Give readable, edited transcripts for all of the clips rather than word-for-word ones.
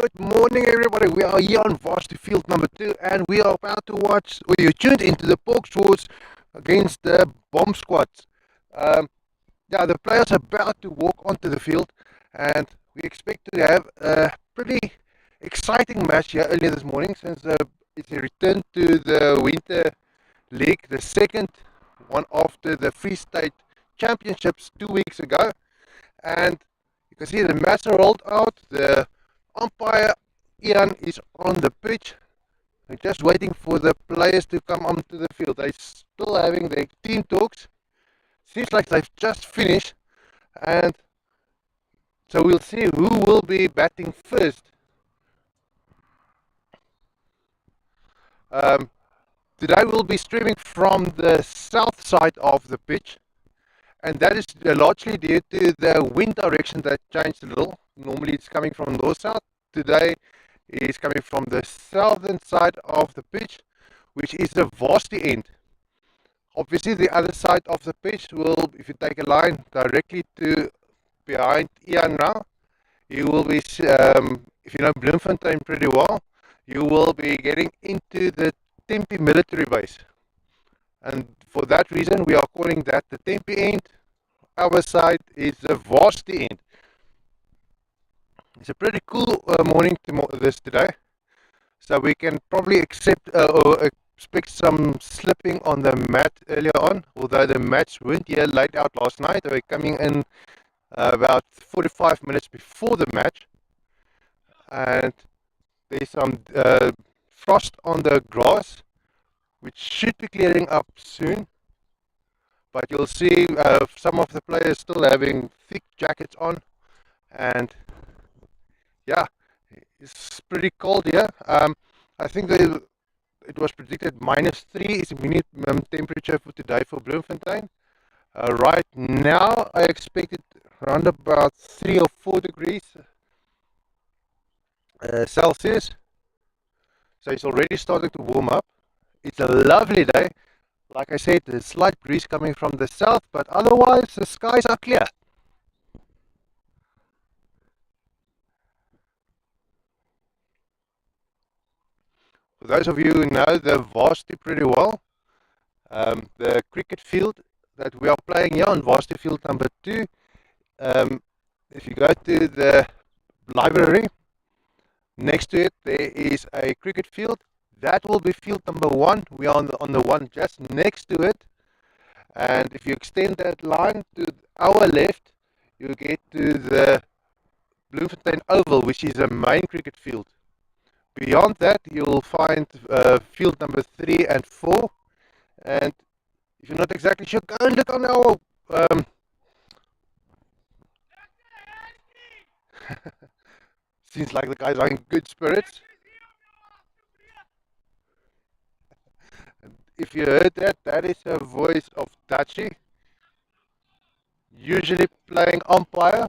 Good morning, everybody. We are here on varsity field number 2, and we are about to watch, or you tuned into the Pork Swords against the BOM squads. Um, yeah, the players are about to walk onto the field, and we expect to have a pretty exciting match here earlier this morning since it's a return to the Winter League, the second one after the Free State Championships 2 weeks ago. And you can see the match are rolled out. The umpire Ian is on the pitch. They're just waiting for the players to come onto the field. They're still having their team talks. Seems like they've just finished, and so we'll see who will be batting first. Um, Today we'll be streaming from the south side of the pitch, and that is largely due to the wind direction that changed a little. Normally it's coming from north-south. Today it's coming from the southern side of the pitch, which is the varsity end. Obviously the other side of the pitch will, if you take a line directly to behind Ian now, you will be, if you know Bloemfontein pretty well, you will be getting into the Tempe military base. And for that reason, we are calling that the Tempe end. Our side is the varsity end. It's a pretty cool morning this today. So we can probably or expect some slipping on the mat earlier on, although the match weren't here laid out last night. They were coming in about 45 minutes before the match. And there's some frost on the grass, which should be clearing up soon. But you'll see some of the players still having thick jackets on. And yeah, it's pretty cold here. I think it was predicted -3 is the minimum temperature for today for Bloemfontein. Right now, I expect it around about 3 or 4 degrees Celsius. So it's already starting to warm up. It's a lovely day. Like I said, there's a slight breeze coming from the south, but otherwise the skies are clear. For those of you who know the varsity pretty well, the cricket field that we are playing here on varsity field number 2, if you go to the library, next to it there is a cricket field. That will be field number 1. We are on the one just next to it. And if you extend that line to our left, you get to the Bloemfontein Oval, which is a main cricket field. Beyond that, you'll find field number 3 and 4. And if you're not exactly sure, go and look on our seems like the guys are in good spirits. If you heard that, that is a voice of Dachi, usually playing umpire.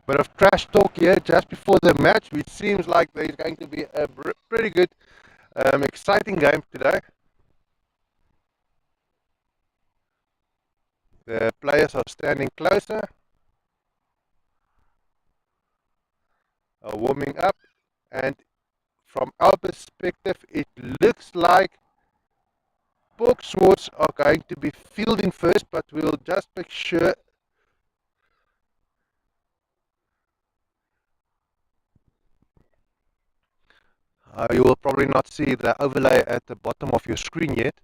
Bit of trash talk here just before the match, which seems like there's going to be a pretty good, exciting game today. The players are standing closer, are warming up, and from our perspective, it looks like Pork Swords are going to be fielding first, but we'll just make sure. You will probably not see the overlay at the bottom of your screen yet.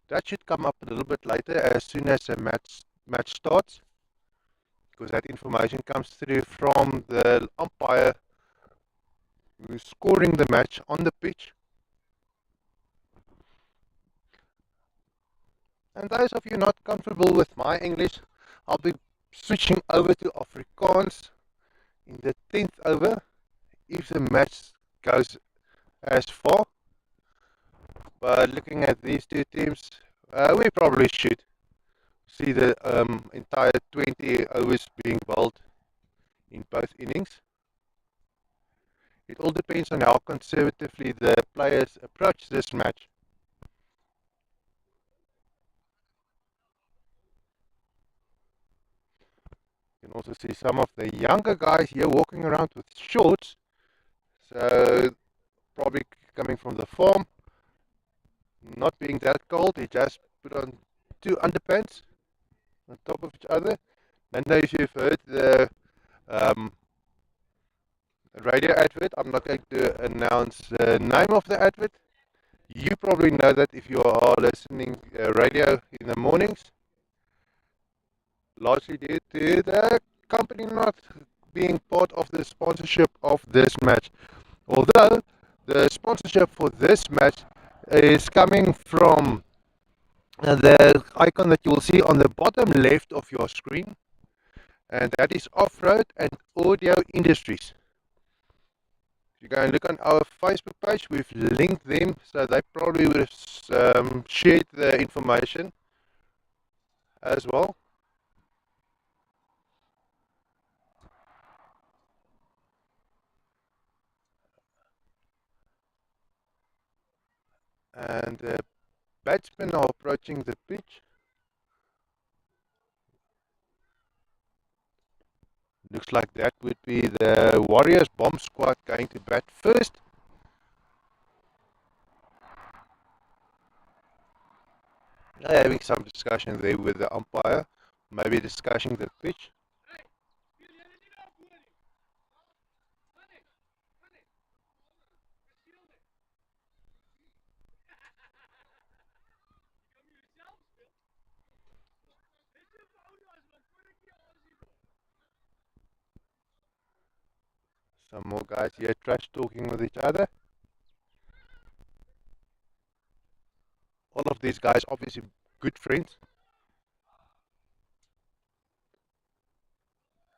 That should come up a little bit later as soon as the match starts, because that information comes through from the umpire who's scoring the match on the pitch. And those of you not comfortable with my English, I'll be switching over to Afrikaans in the 10th over if the match goes as far. But looking at these two teams, we probably should see the entire 20 overs being bowled in both innings. It all depends on how conservatively the players approach this match. You can also see some of the younger guys here walking around with shorts, So probably coming from the farm, not being that cold, he just put on two underpants on top of each other. I don't know if you've heard the um, radio advert. I'm not going to announce the name of the advert. You probably know that if you are listening radio in the mornings, largely due to the company not being part of the sponsorship of this match. Although the sponsorship for this match is coming from the icon that you will see on the bottom left of your screen, and that is Off-Road and Audio Industries. If you go and look on our Facebook page, we've linked them, so they probably would have shared the information as well. And the batsmen are approaching the pitch. Looks like that would be the Warriors bomb squad going to bat first. They're having some discussion there with the umpire, maybe discussing the pitch. Some more guys here trash talking with each other. All of these guys obviously good friends.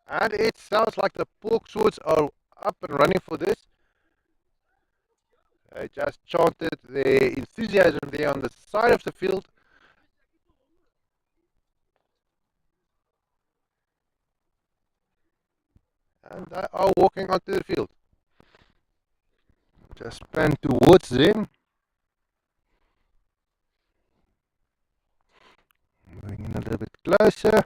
And it sounds like the pork swords are up and running for this. They just chanted their enthusiasm there on the side of the field. And they are walking onto the field. Just pan towards them. Moving in a little bit closer.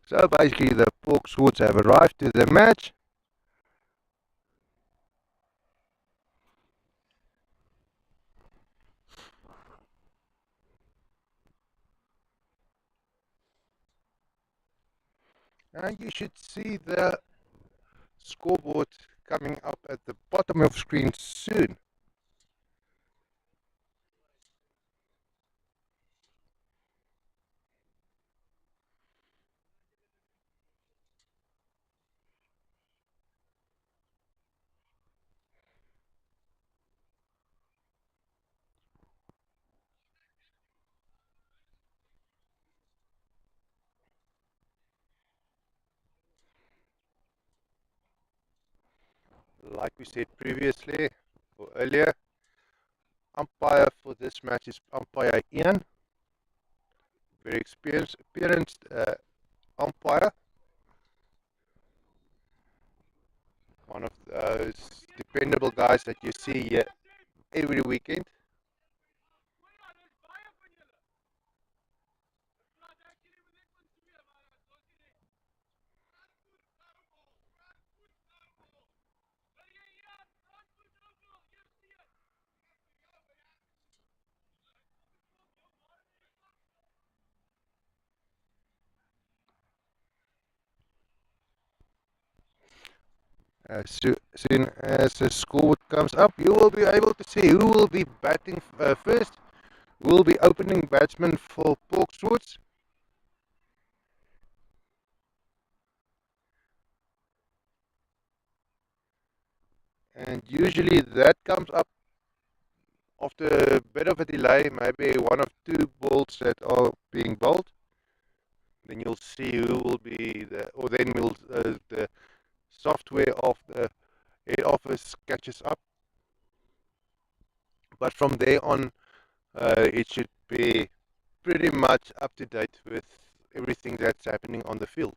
So basically the pork swords have arrived to the match. And you should see the scoreboard coming up at the bottom of the screen soon. Like we said previously or earlier, umpire for this match is umpire Ian, very experienced umpire, one of those dependable guys that you see here every weekend. As soon as the scoreboard comes up, you will be able to see who will be batting first, who will be opening batsman for Pork Swords. And usually that comes up after a bit of a delay, maybe one or two balls that are being bowled. Then you'll see who will be or then the software of the head office catches up. But from there on, it should be pretty much up to date with everything that's happening on the field.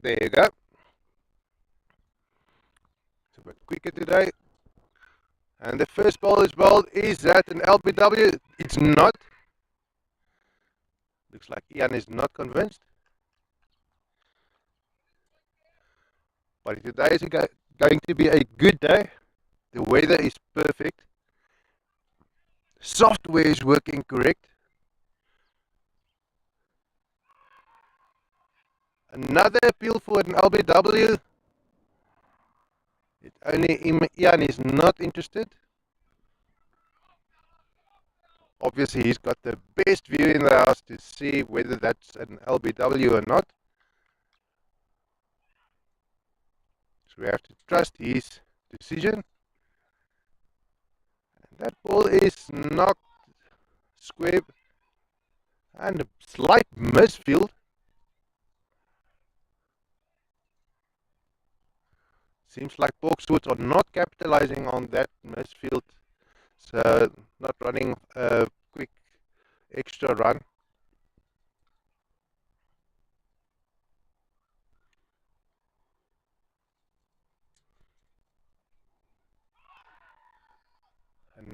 There you go. It's a bit quicker today. And the first ball is bowled. Is that an LBW? It's not. Looks like Ian is not convinced. But today is going to be a good day. The weather is perfect. Software is working correct. Another appeal for an LBW. Ian is not interested. Obviously, he's got the best view in the house to see whether that's an LBW or not. So we have to trust his decision. And that ball is knocked square and a slight misfield. Seems like Porkswoods are not capitalizing on that misfield. So not running a quick extra run.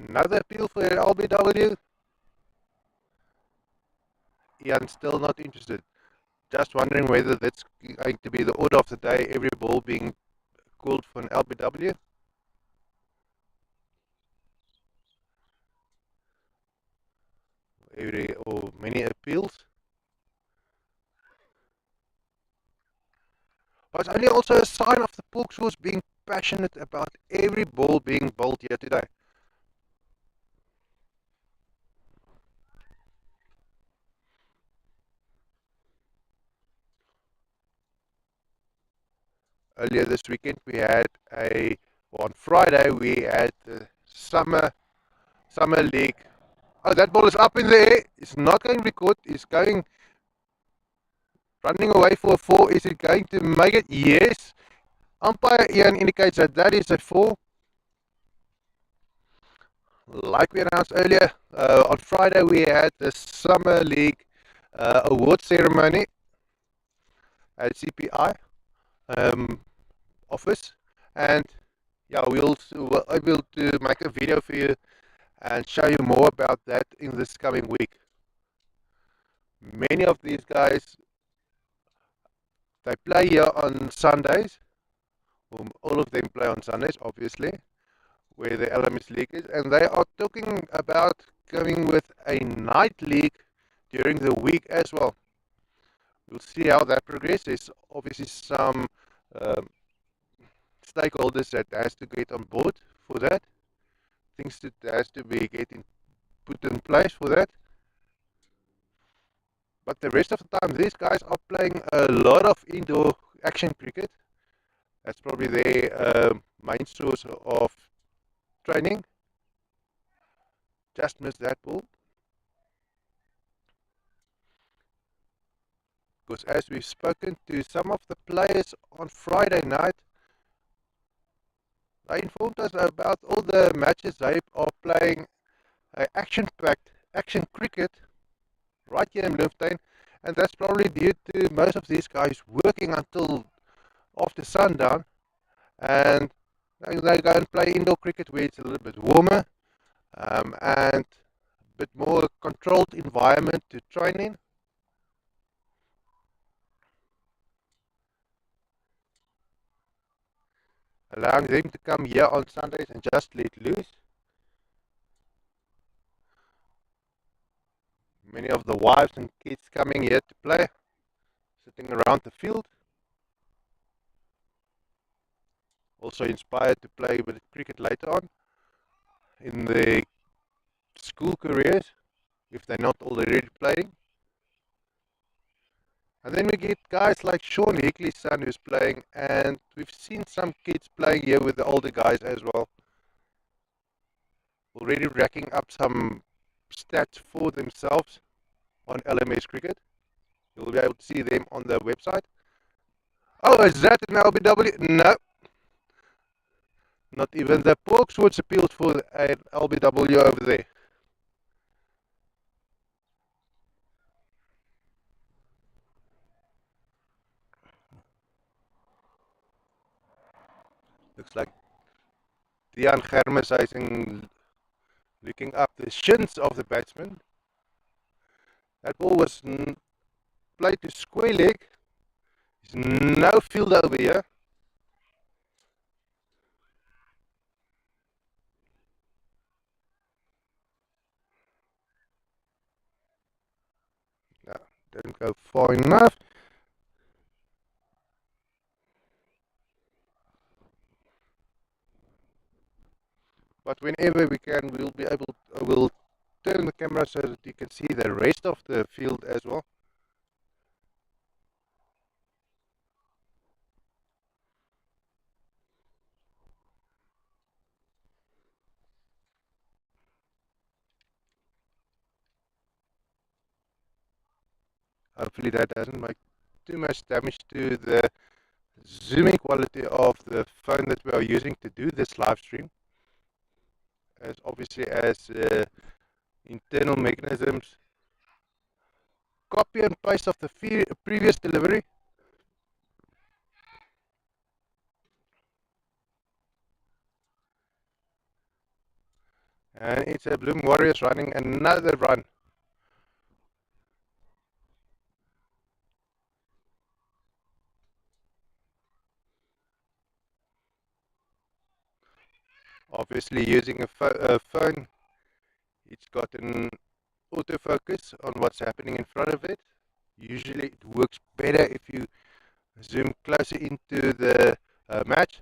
Another appeal for LBW. Ian's still not interested. Just wondering whether that's going to be the order of the day, every ball being called for an LBW. Or many appeals. But it's only also a sign of the Porkswoods being passionate about every ball being bowled here today. Earlier this weekend on Friday we had the summer league. Oh, that ball is up in the air. It's not going to be caught. It's running away for a 4. Is it going to make it? Yes. Umpire Ian indicates that is a 4. Like we announced earlier, on Friday we had the Summer League award ceremony at CPI office, and yeah, we'll able to make a video for you and show you more about that in this coming week. Many of these guys, they play here on Sundays. All of them play on Sundays, obviously, where the LMS League is, and they are talking about coming with a night league during the week as well. We'll see how that progresses. There's obviously some stakeholders that has to get on board for that. Things that has to be put in place for that. But the rest of the time, these guys are playing a lot of indoor action cricket. That's probably their main source of training. Just missed that ball. Because as we've spoken to some of the players on Friday night, they informed us about all the matches they are playing action-packed action cricket right here in Bloemfontein, and that's probably due to most of these guys working until after sundown, and they go and play indoor cricket where it's a little bit warmer and a bit more controlled environment to train in. Allowing them to come here on Sundays and just let loose. Many of the wives and kids coming here to play, sitting around the field. Also inspired to play with cricket later on in their school careers, if they're not already playing. And then we get guys like Sean Hickley's son who's playing, and we've seen some kids playing here with the older guys as well. Already racking up some stats for themselves on LMS Cricket. You'll be able to see them on the website. Oh, is that an LBW? No, not even the Porkswoods appealed for an LBW over there. Looks like Dejan Germes looking up the shins of the batsman. That ball was played to square leg. There's no field over here. No, didn't go far enough. But whenever we can, we'll be able. We'll turn the camera so that you can see the rest of the field as well. Hopefully that doesn't make too much damage to the zooming quality of the phone that we are using to do this live stream. As obviously as internal mechanisms, copy and paste of the previous delivery. And it's a Bloom Warriors running another run. Obviously using a phone, it's got an autofocus on what's happening in front of it. Usually it works better if you zoom closer into the match.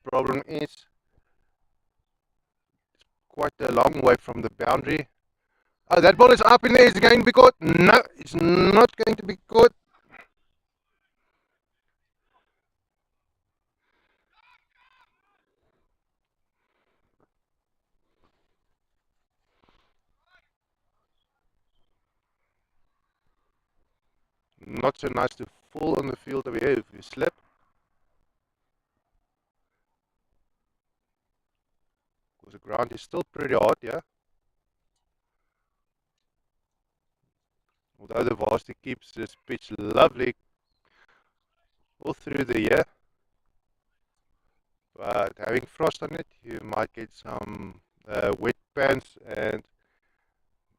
Problem is quite a long way from the boundary. Oh, that ball is up in there. Is it going to be caught? No, it's not going to be caught. Not so nice to fall on the field over here if you slip. Because the ground is still pretty hard, yeah. Although the varsity keeps this pitch lovely all through the year. But having frost on it, you might get some wet pants, and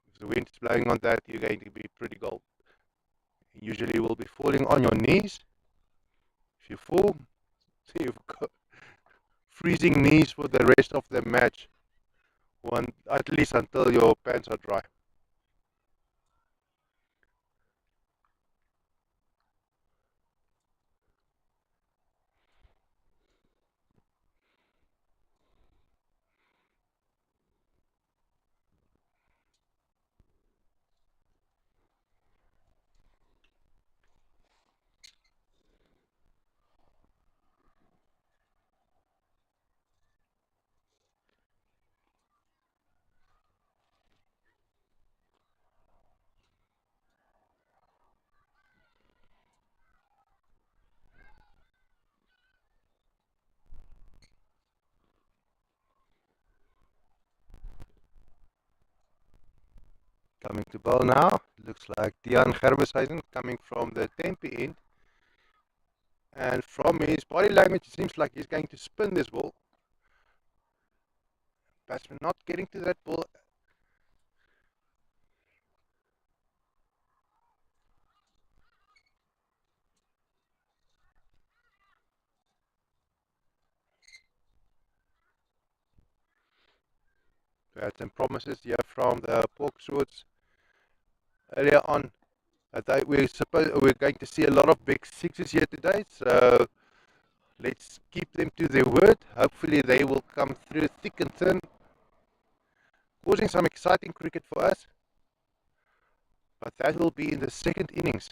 if the wind is blowing on that, you're going to be pretty cold. Usually you will be falling on your knees. If you fall, so you've got freezing knees for the rest of the match, at least until your pants are dry. Coming to ball now, looks like Dejan Germes coming from the Tempe end. And from his body language, it seems like he's going to spin this ball. Batsman not getting to that ball. We had some promises here from the Porkswoods earlier on that we're going to see a lot of big sixes here today. So let's keep them to their word. Hopefully they will come through thick and thin, causing some exciting cricket for us. But that will be in the second innings.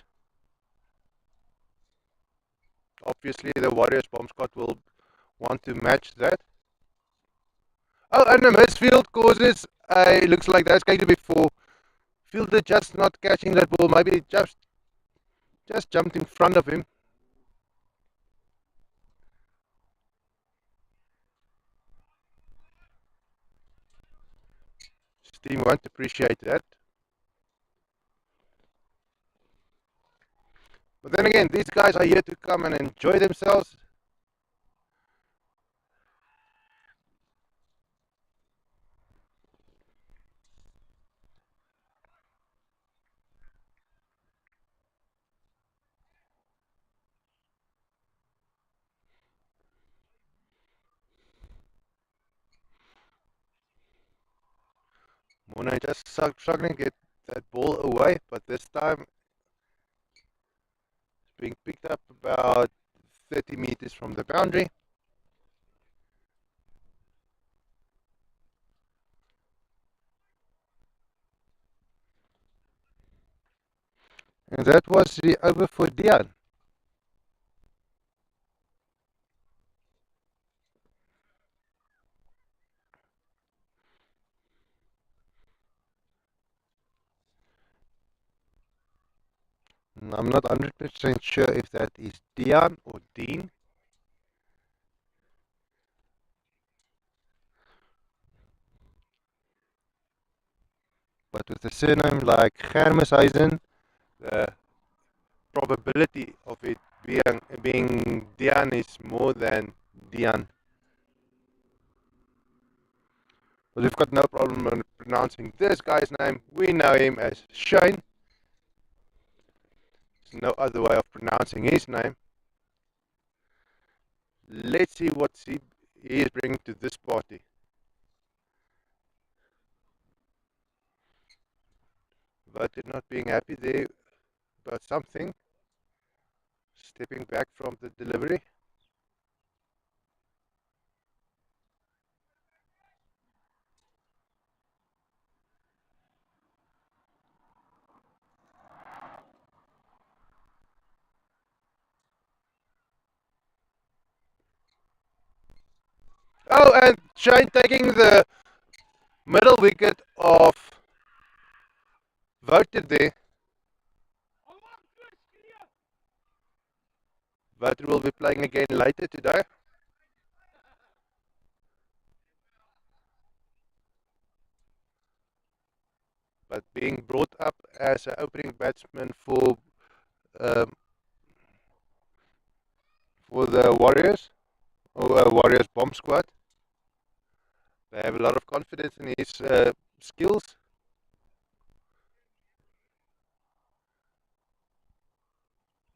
Obviously, the Warriors bomb squad will want to match that. Oh, and a misfield causes looks like that's going to be for fielder just not catching that ball. Maybe just jumped in front of him. His team won't appreciate that. But then again, these guys are here to come and enjoy themselves. Mona just struggling to get that ball away, but this time it's being picked up about 30 meters from the boundary. And that was the over for Dian. I'm not 100% sure if that is Dian or Dean. But with a surname like Germeshuizen, the probability of it being Dian is more than Dian. But we've got no problem pronouncing this guy's name. We know him as Shane. There's no other way of pronouncing his name. Let's see what he is bringing to this party. But they're not being happy there about something. Stepping back from the delivery. Oh, and Shane taking the middle wicket of Wouter there. Wouter will be playing again later today. But being brought up as an opening batsman um, for the Warriors, or Warriors bomb squad. They have a lot of confidence in his skills.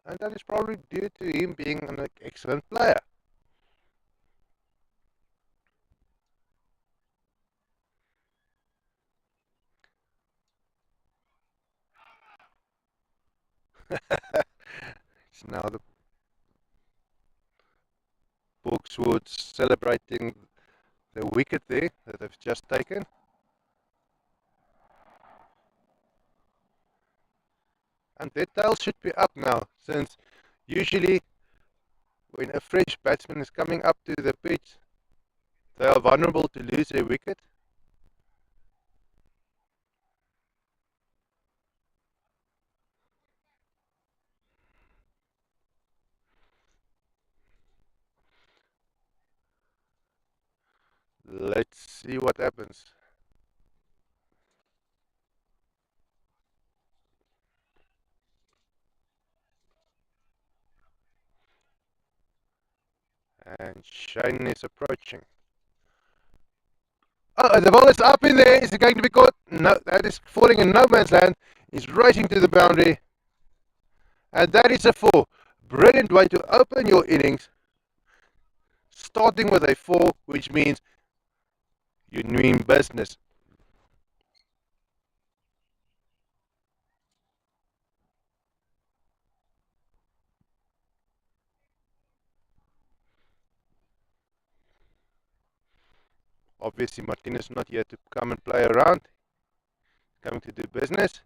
And that is probably due to him being an excellent player. It's now the Boxwoods celebrating the wicket there that they've just taken. And their tail should be up now, since usually when a fresh batsman is coming up to the pitch, they are vulnerable to lose their wicket. Let's see what happens. And Shane is approaching. Oh, the ball is up in there. Is it going to be caught? No, that is falling in no man's land. He's racing to the boundary. And that is a four. Brilliant way to open your innings. Starting with a four, which means you mean business. Obviously, Martinez not here to come and play around. Coming to do business.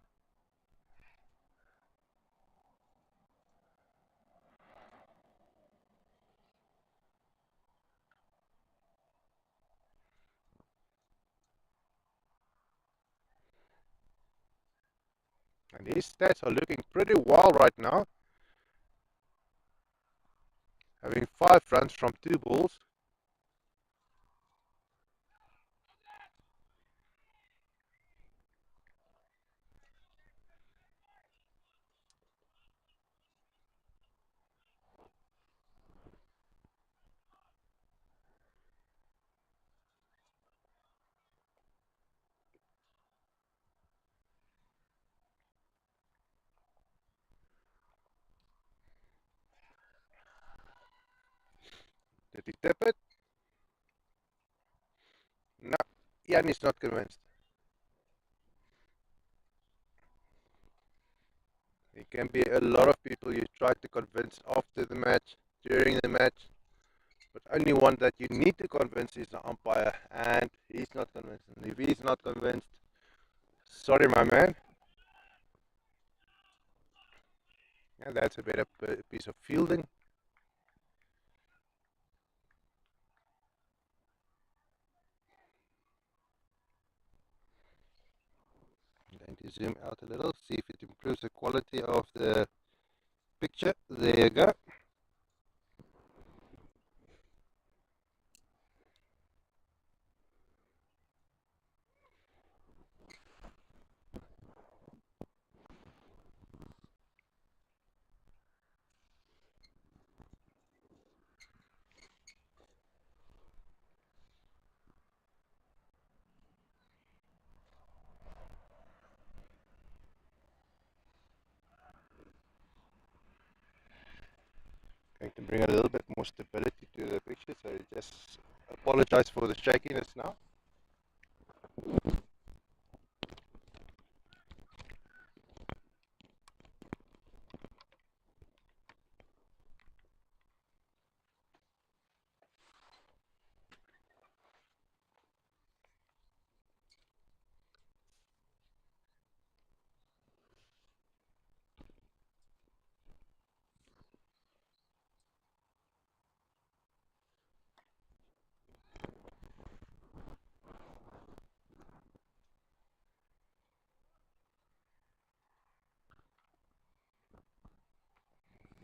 And his stats are looking pretty well right now, having 5 runs from 2 balls. Did he tip it? No, Jan is not convinced. It can be a lot of people you try to convince after the match, during the match, but only one that you need to convince is the umpire, and he's not convinced. And if he's not convinced, sorry, my man. Yeah, that's a better piece of fielding. I'm going to zoom out a little, see if it improves the quality of the picture. There you go. Going to bring a little bit more stability to the picture, so just apologize for the shakiness now.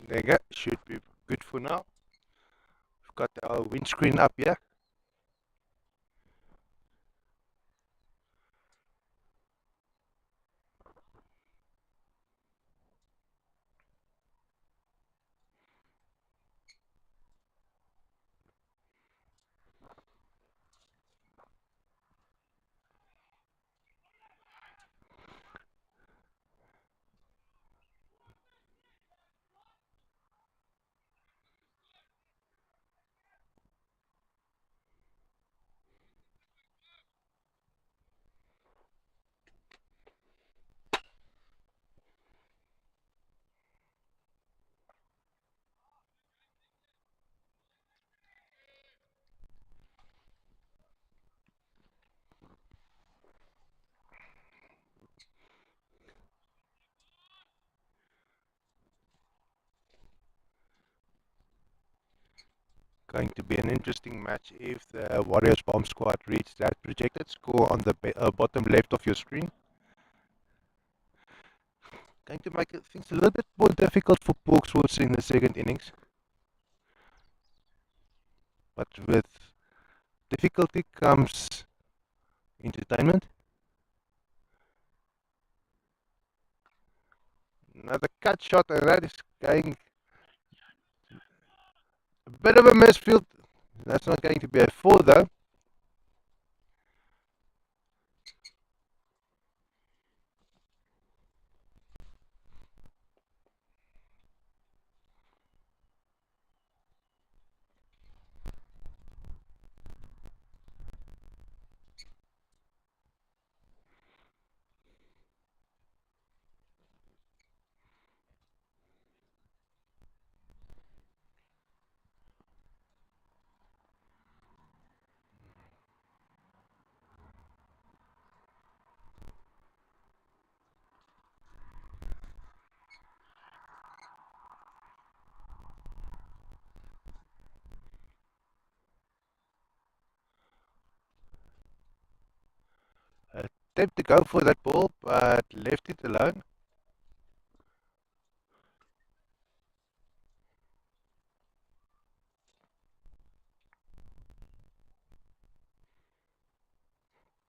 There you go, should be good for now. We've got our windscreen up here. Going to be an interesting match if the Warriors bomb squad reach that projected score on the bottom left of your screen. Going to make things a little bit more difficult for Porksworth in the second innings. But with difficulty comes entertainment. Another cut shot, and that is going a bit of a misfield. That's not going to be a 4 though. Attempt to go for that ball, but left it alone.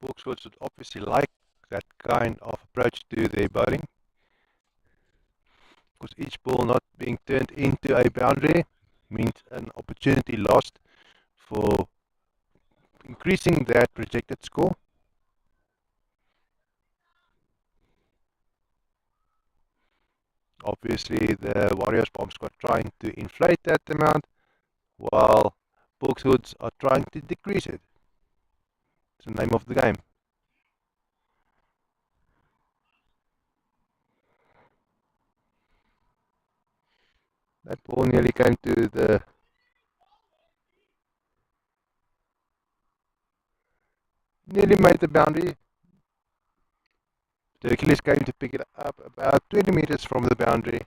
Boxwoods would obviously like that kind of approach to their bowling, because each ball not being turned into a boundary means an opportunity lost for increasing that projected score. Obviously, the Warriors bomb squad trying to inflate that amount, while Boxwoods are trying to decrease it. It's the name of the game. That ball nearly came to the nearly made the boundary. The Hercules came to pick it up about 20 meters from the boundary.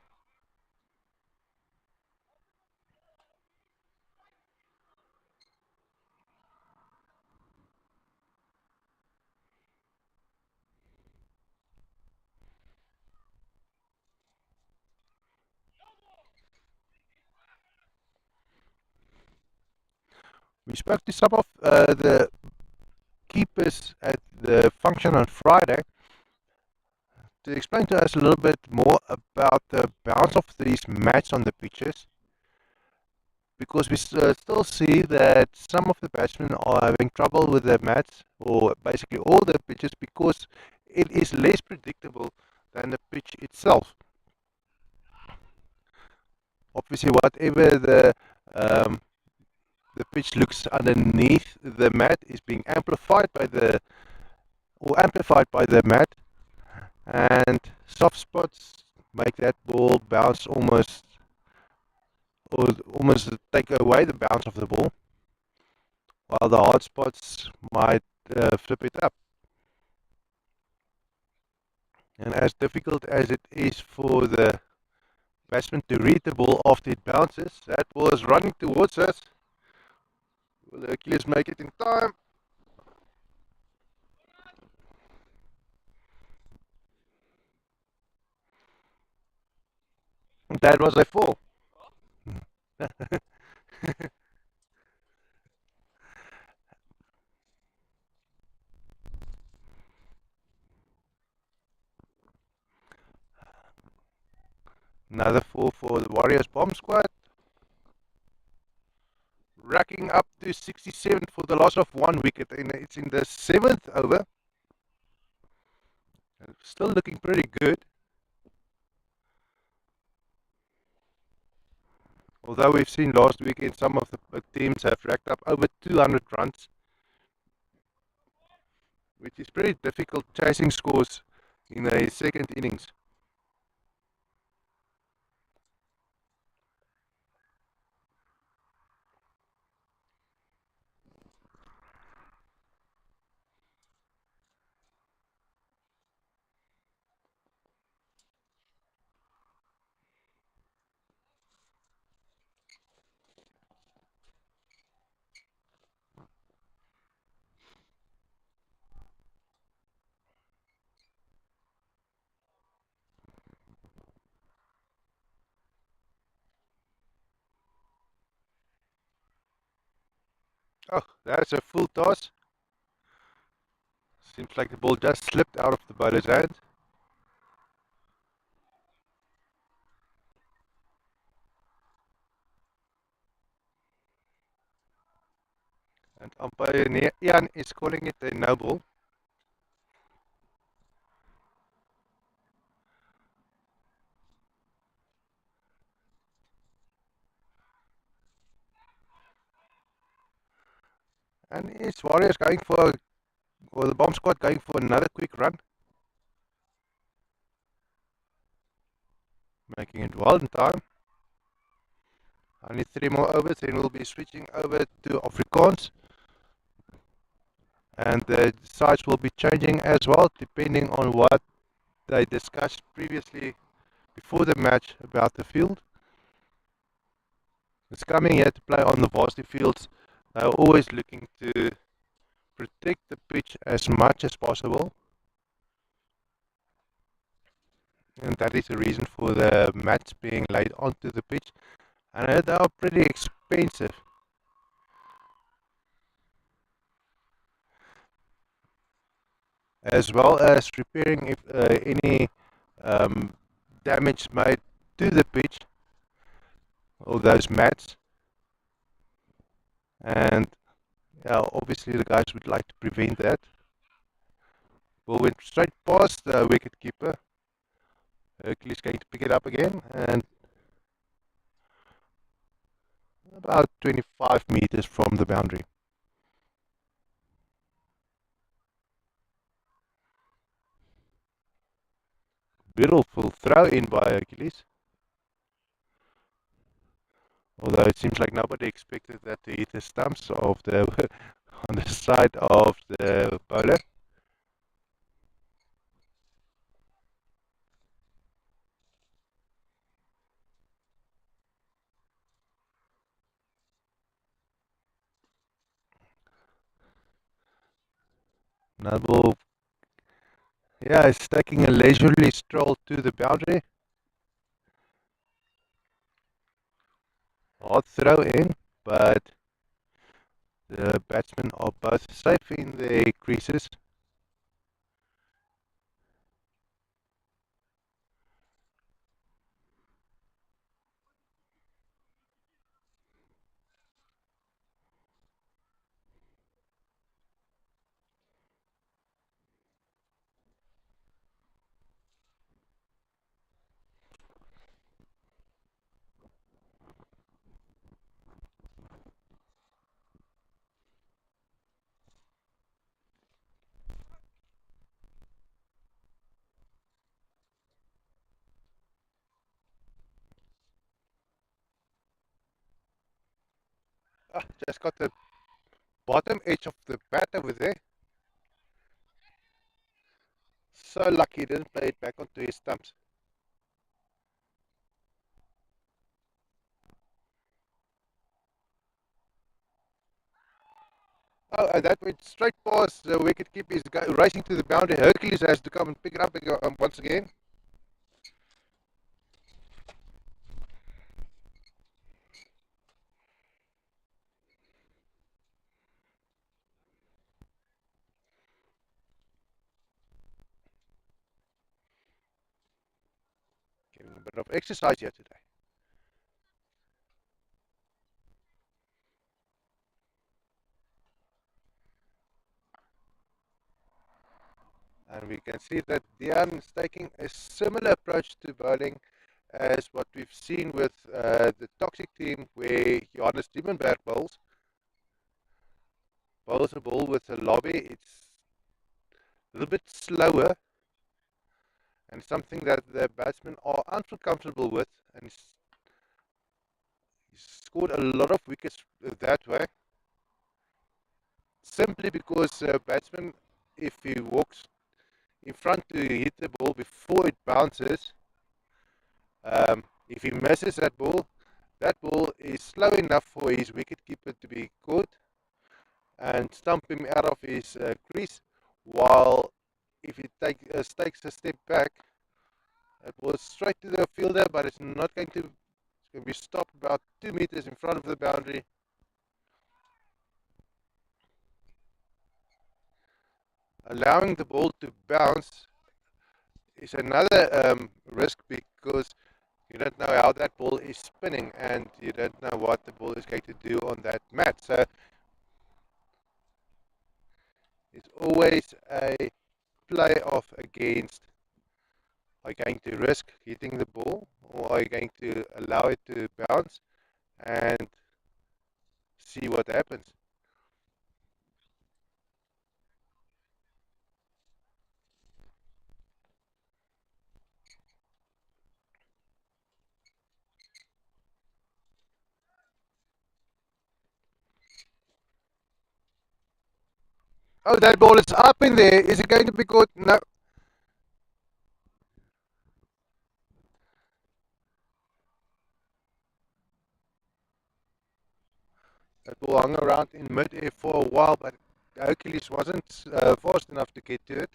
We spoke to some of the keepers at the function on Friday to explain to us a little bit more about the bounce of these mats on the pitches, because we still see that some of the batsmen are having trouble with the mats, or basically all the pitches, because it is less predictable than the pitch itself. Obviously, whatever um, the pitch looks underneath the mat is being amplified by the mat, and soft spots make that ball bounce almost take away the bounce of the ball, while the hard spots might flip it up. And as difficult as it is for the batsman to read the ball after it bounces, that ball is running towards us. Will the Achilles make it in time? That was a four. Another four for the Warriors bomb squad, racking up to 67 for the loss of one wicket. It's in the seventh over. Still looking pretty good. Although we've seen last weekend some of the teams have racked up over 200 runs, which is pretty difficult chasing scores in a second innings. Oh, that's a full toss. Seems like the ball just slipped out of the bowler's hand. And umpire Ian is calling it a no ball. And is Warriors going for, or the bomb squad going for another quick run? Making it well in time. Only 3 more overs, then we'll be switching over to Afrikaans. And the sides will be changing as well, depending on what they discussed previously before the match about the field. It's coming here to play on the varsity fields. They're always looking to protect the pitch as much as possible. And that is the reason for the mats being laid onto the pitch. And they are pretty expensive. as well as repairing if any um, damage made to the pitch or those mats. And yeah, obviously the guys would like to prevent that. Ball went straight past the wicket keeper. Hercules going to pick it up again, and about 25 meters from the boundary. Beautiful throw in by Hercules. Although it seems like nobody expected that to hit the stumps of the on the side of the bowler. Noble, yeah, is taking a leisurely stroll to the boundary. Hard throw in, but the batsmen are both safe in their creases. Ah, just got the bottom edge of the bat over there. So lucky he didn't play it back onto his stumps. Oh, and that went straight past the wicket keeper. Is racing to the boundary. Hercules has to come and pick it up once again. Getting a bit of exercise here today. And we can see that Dian is taking a similar approach to bowling as what we've seen with the Toxic team, where Johannes Diemenberg bowls a ball with a lobby. It's a little bit slower and something that the batsmen are uncomfortable with, and he's scored a lot of wickets that way, simply because batsman, if he walks in front to hit the ball before it bounces, if he misses that ball is slow enough for his wicketkeeper to be caught and stump him out of his crease, while if he takes a step back, it was straight to the fielder, but it's not going to, it's going to be stopped about 2 meters in front of the boundary. Allowing the ball to bounce is another risk, because you don't know how that ball is spinning and you don't know what the ball is going to do on that mat. So it's always a play off against, are you going to risk hitting the ball or are you going to allow it to bounce and see what happens? Oh, that ball is up in there. Is it going to be good? No. That ball hung around in mid-air for a while, but Hercules wasn't fast enough to get to it.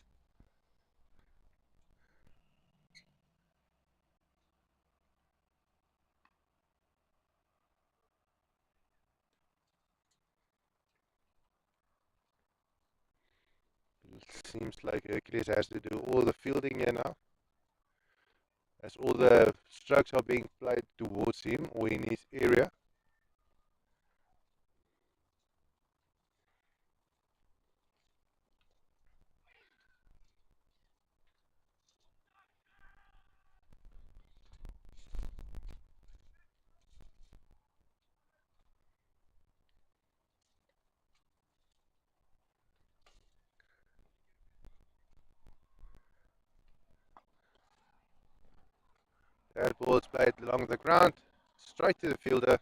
Seems like Hercules has to do all the fielding here now, as all the strokes are being played towards him or in his area. That ball is played along the ground, straight to the fielder.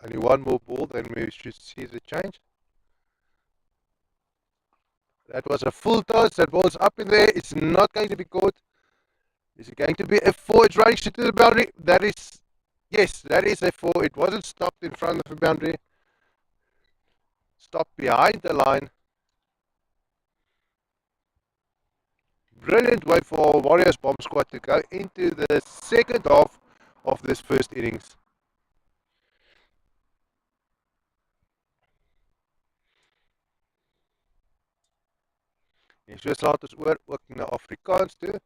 Only one more ball, then we should see the change. That was a full toss. That ball is up in there. It's not going to be caught. Is it going to be a four? It's running to the boundary. That is, yes, that is a four. It wasn't stopped in front of the boundary. Stopped behind the line. Brilliant way for Warriors Bomb Squad to go into the second half of this first innings. En so slaat ons oor ook na Afrikaans toe.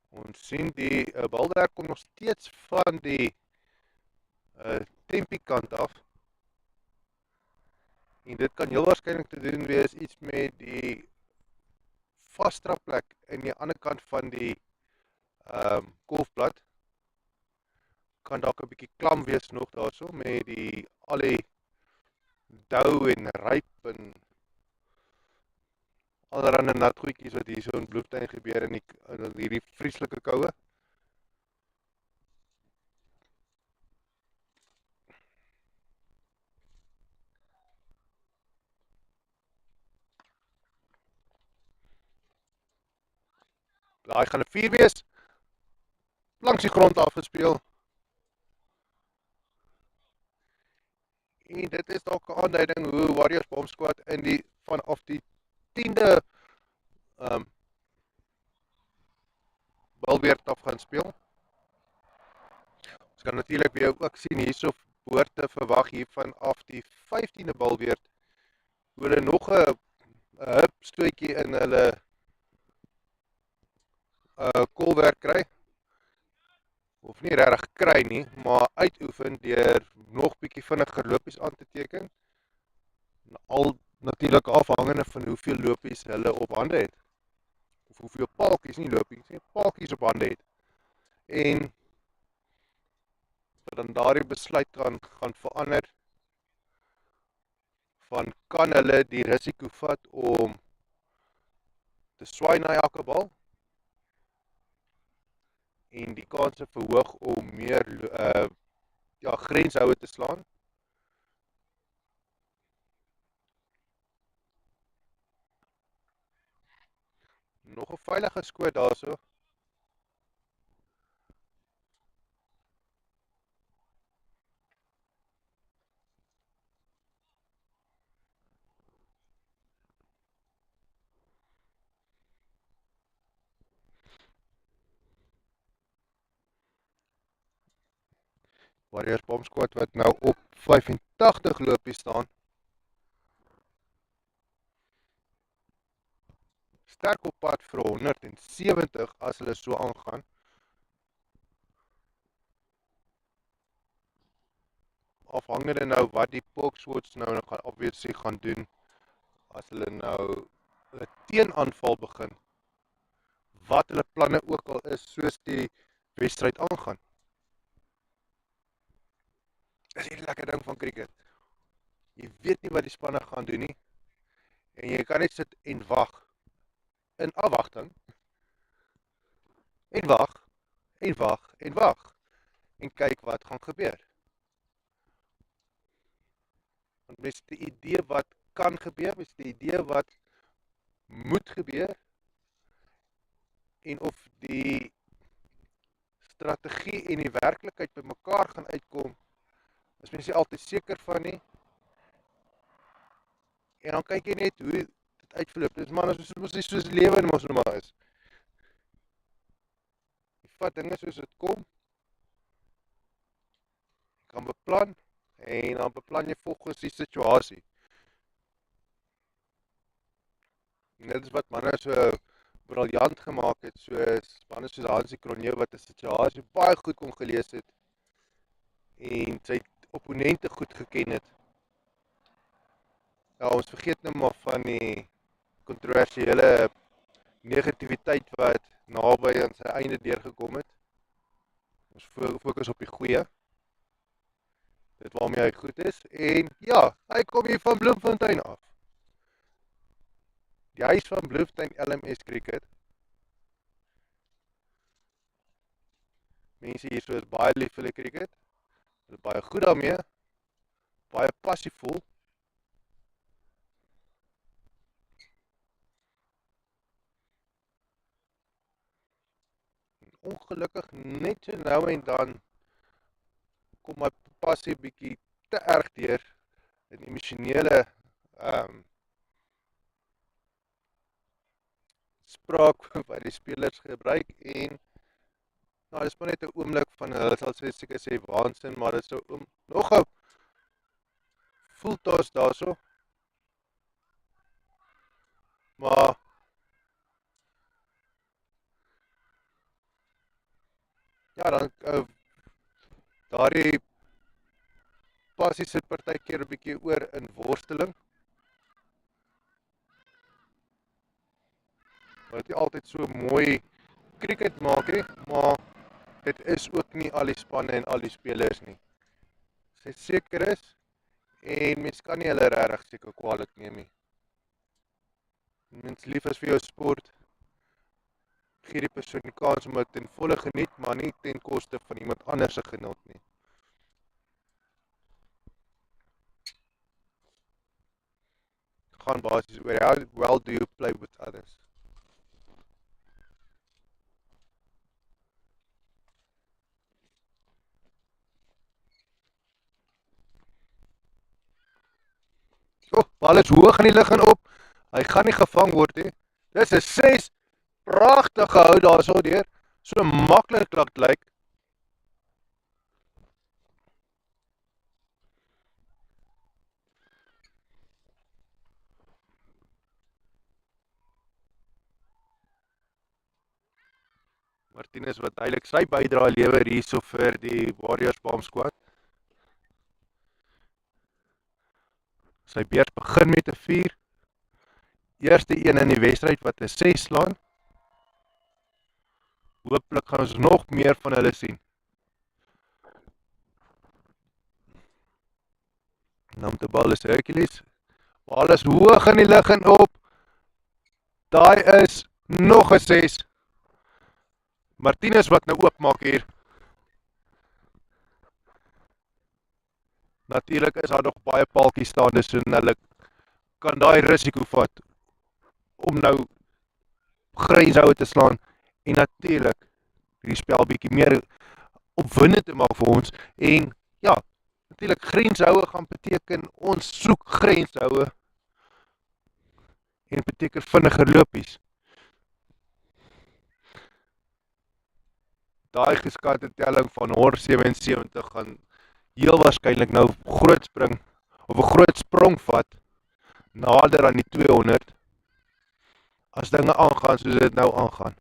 Ons sien die balwerk kom nog steeds van die Tempi kant af. En dit kan heel waarskynlik te doen wees iets met die vasstrapplek aan die ander kant van die golfblad. Kan dalk 'n bietjie klam wees nog daarso met die al die dou en ryp en allerhande nat goedjies wat hier so in Bloemfontein gebeur in hierdie vreeslike koue. Daai gaan 'n 4 wees. Langs die grond afgespeel. En dit is dalk 'n aanduiding hoe Warriors Bomb Squad in die vanaf die 10de balbeurt af gaan speel. Ons kan natuurlik weer ook sien hierso behoort te verwag hier vanaf die 15de balbeurt hoe hulle nog 'n hup stootjie in hulle kolwerk kry. Of nie regtig kry nie, maar uitoefen deur nog bietjie vinniger lopies aan te teken. Al natuurlik afhangende van hoeveel lopies hulle op hande het. Of hoeveel paaltjies, nie lopies nie, paaltjies op hande het. En dan daardie besluit gaan verander van kan hulle die risiko vat om te swaai na elke bal en die kanse verhoog om meer grenshoue te slaan. Nog 'n veilige skoot daarso. Warriors Bomb Squad wat nou op 85 lopies staan. Sterk op pad vir 170 as hulle so aangaan. Afhangende nou wat die Porkswoods nou gaan obviously gaan doen as hulle nou 'n teenaanval begin. Wat hulle planne ook al is soos die wedstryd aangaan. Dis 'n lekker ding van cricket. Jy weet nie wat die spanne gaan doen nie. En jy kan net sit en wag. In afwagting. En wag. En wag. En wag. En kyk wat gaan gebeur. Want mens het 'n idee wat kan gebeur, mens het 'n idee wat moet gebeur. En of die strategie en die werklikheid by mekaar gaan uitkom, is mens nie altyd seker van nie. En dan kyk jy net hoe dit uitverloop. Dit is maar soos die lewe in ons normaal is. Die vat dinge soos dit kom, kan beplan, en dan beplan jy volgens die situasie. En dit is wat manne so briljant gemaak het, soos manne soos Hansie Cronje, wat 'n situasie baie goed kon gelees het, en sy opponente goed geken het. Ja, ons vergeet nou maar van die kontroversiële negativiteit wat naby aan sy einde deurgekom het. Ons fokus op die goeie, dit waarmee hy goed is, en ja, hy kom hier van Bloemfontein af. Die huis van Bloemfontein LMS Cricket. Mense hier so is baie lief vir die cricket, hulle is baie goed daarmee, baie passievol. Ongelukkig net so nou en dan kom my passie bietjie te erg deur in emosionele spraak wat die spelers gebruik, en nou, dis maar net 'n oomblik van, hulle sal seker sê waansin, maar dit is so nog 'n voeltas daarso. Maar ja, dan daardie passie sit partykeer 'n bietjie oor in worsteling, wat nie altyd so mooi cricket maak nie, maar dit is ook nie al die spanne en al die spelers nie. As jy seker is, en mens kan nie hulle regtig seker kwaadlik neem nie. Mens lief is vir jou sport, gee die persoon die kans om dit ten volle geniet, maar nie ten koste van iemand anders se genot nie. Gaan basies oor how well do you play with others. Bal is hoog in die lug en op, hy gaan nie gevang word nie. Dis 'n 6, pragtig gehou daarso deur, so maklik laat lyk. Martinez wat duidelik sy bydrae lewer hierso vir die Warriors BOM squad. Sy beurt begin met 'n 4. Eerste een in die wedstryd wat 'n 6 slaan. Hooplik gaan ons nog meer van hulle sien. Nou met die bal is Hercules. Bal is hoog in die lug en op. Daai is nog 'n 6. Martinez wat nou oopmaak hier. Natuurlik is daar nog baie paaltjies staande, so hulle kan daai risiko vat om nou grenshoue te slaan, en natuurlik die spel bietjie meer opwindend te maak vir ons, en ja, natuurlik grenshoue gaan beteken ons soek grenshoue, en beteken vinniger lopies. Daai geskatte telling van 177 gaan heel waarskynlik nou groot spring, of 'n groot sprong vat, nader aan die 200, as dinge aangaan soos dit nou aangaan.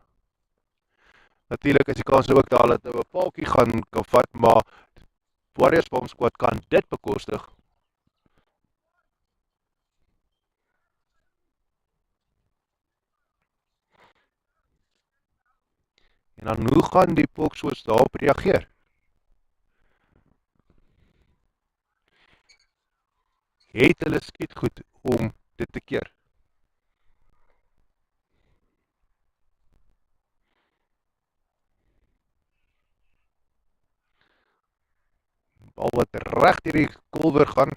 Natuurlik is die kans ook daar dat 'n paaltjie gaan vat, maar Warriors BOM squad kan dit bekostig. En dan hoe gaan die Bokswoes daarop reageer? Het hulle skiet goed om dit te keer? Bal wat reg deur die kolwer gaan,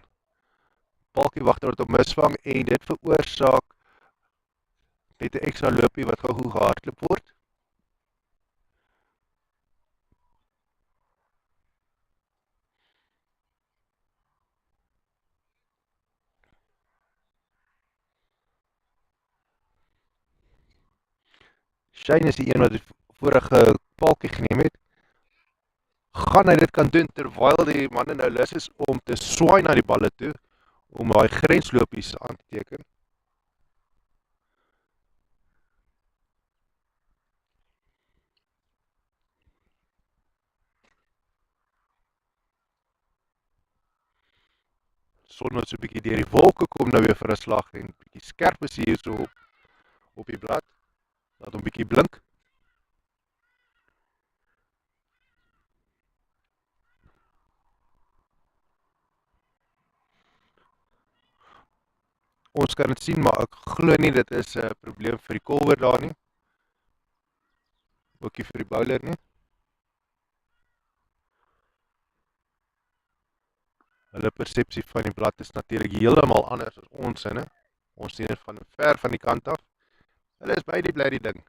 paaltjie wag tot op misvang, en dit veroorsaak net 'n ekstra loopie wat gou gehardloop word. Shane is die een wat die vorige palkie geneem het, gaan hy dit kan doen terwyl die manne nou lus is om te swaai na die balle toe, om daai grenslopies aan te teken. Son wat so 'n bietjie deur die wolke kom nou weer vir 'n slag en bietjie skerp is hier so op die blad. Laat hom bietjie blink. Ons kan dit sien, maar ek glo nie dit is 'n probleem vir die kolwer daar nie. Ook nie vir die bouler nie. Hulle persepsie van die blad is natuurlik heeltemal anders as ons sinne. Ons sien dit van ver van die kant af. Hulle is by die bly die ding.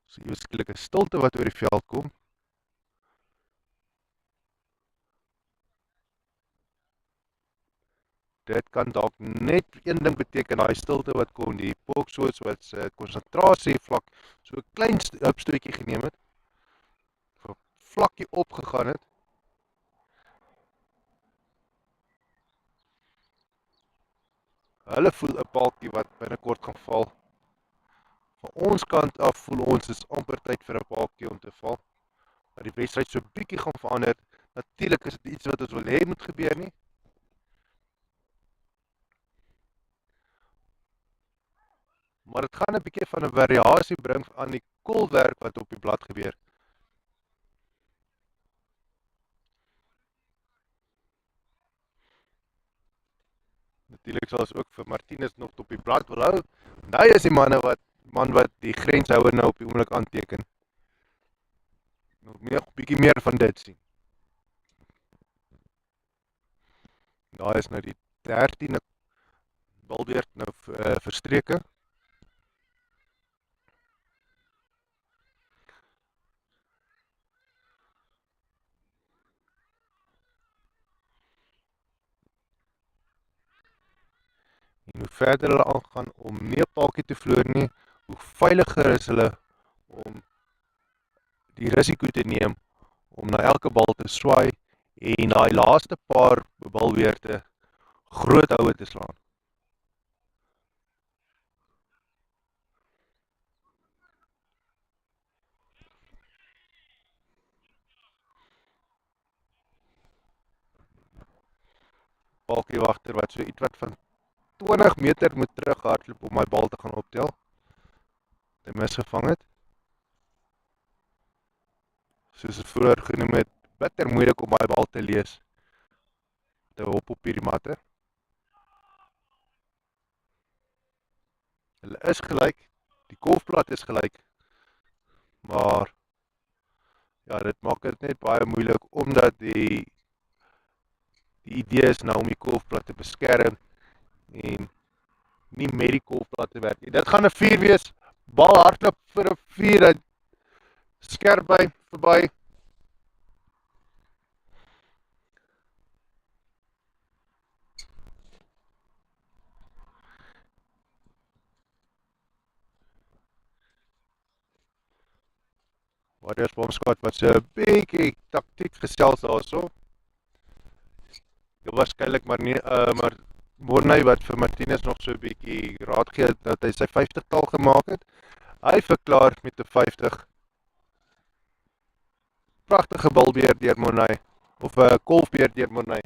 So jy skielik 'n stilte wat oor die veld kom. Dit kan dalk net een ding beteken, daai stilte wat kom, die polksoorts wat se konsentrasie vlak so 'n klein opstootjie geneem het, vlakkie opgegaan het. Hulle voel 'n paltjie wat binnekort gaan val. Van ons kant af voel ons is amper tyd vir 'n paltjie om te val. Dat die wedstryd so bietjie gaan verander. Natuurlik is dit iets wat ons wil hê moet gebeur nie. Maar dit gaan 'n bietjie van 'n variasie bring aan die koelwerk wat op die blad gebeur. Natuurlik sal ons ook vir Martinus nog op die blad wil hou. En hy is die man wat die grenshouer nou op die oomblik aanteken. Nog meer 'n bietjie meer van dit sien. Daar is nou die 13de balbeurt nou verstreke. En hoe verder hulle aangaan om nie 'n paltjie te verloor nie, hoe veiliger is hulle om die risiko te neem om na elke bal te swaai en daai laaste paar balbeurte groot houe te slaan. Paltjiewagter wat so iets wat van 20 meter moet terughardloop om my bal te gaan optel. Hy misgevang het. Soos ek vroeër genoem het, bitter moeilik om my bal te lees. Te hop op hierdie matte. Hulle is gelyk, die golfplat is gelyk, maar ja, dit maak dit net baie moeilik omdat die idee is nou om die golfplat te beskerm en nie met die golfplat te werk nie. Dit gaan 'n 4 wees. Bal hardloop vir 'n 4 uit skerp by verby. Warriors bomskot wat so 'n bietjie taktiek gesels daarso. Dit waarskynlik maar nie maar Morney wat vir Martinus nog so 'n bietjie raad gee dat hy sy 50-tal gemaak het. Hy verklaar met 'n 50. Pragtige balbeer deur Morney of 'n golfbeer deur Morney.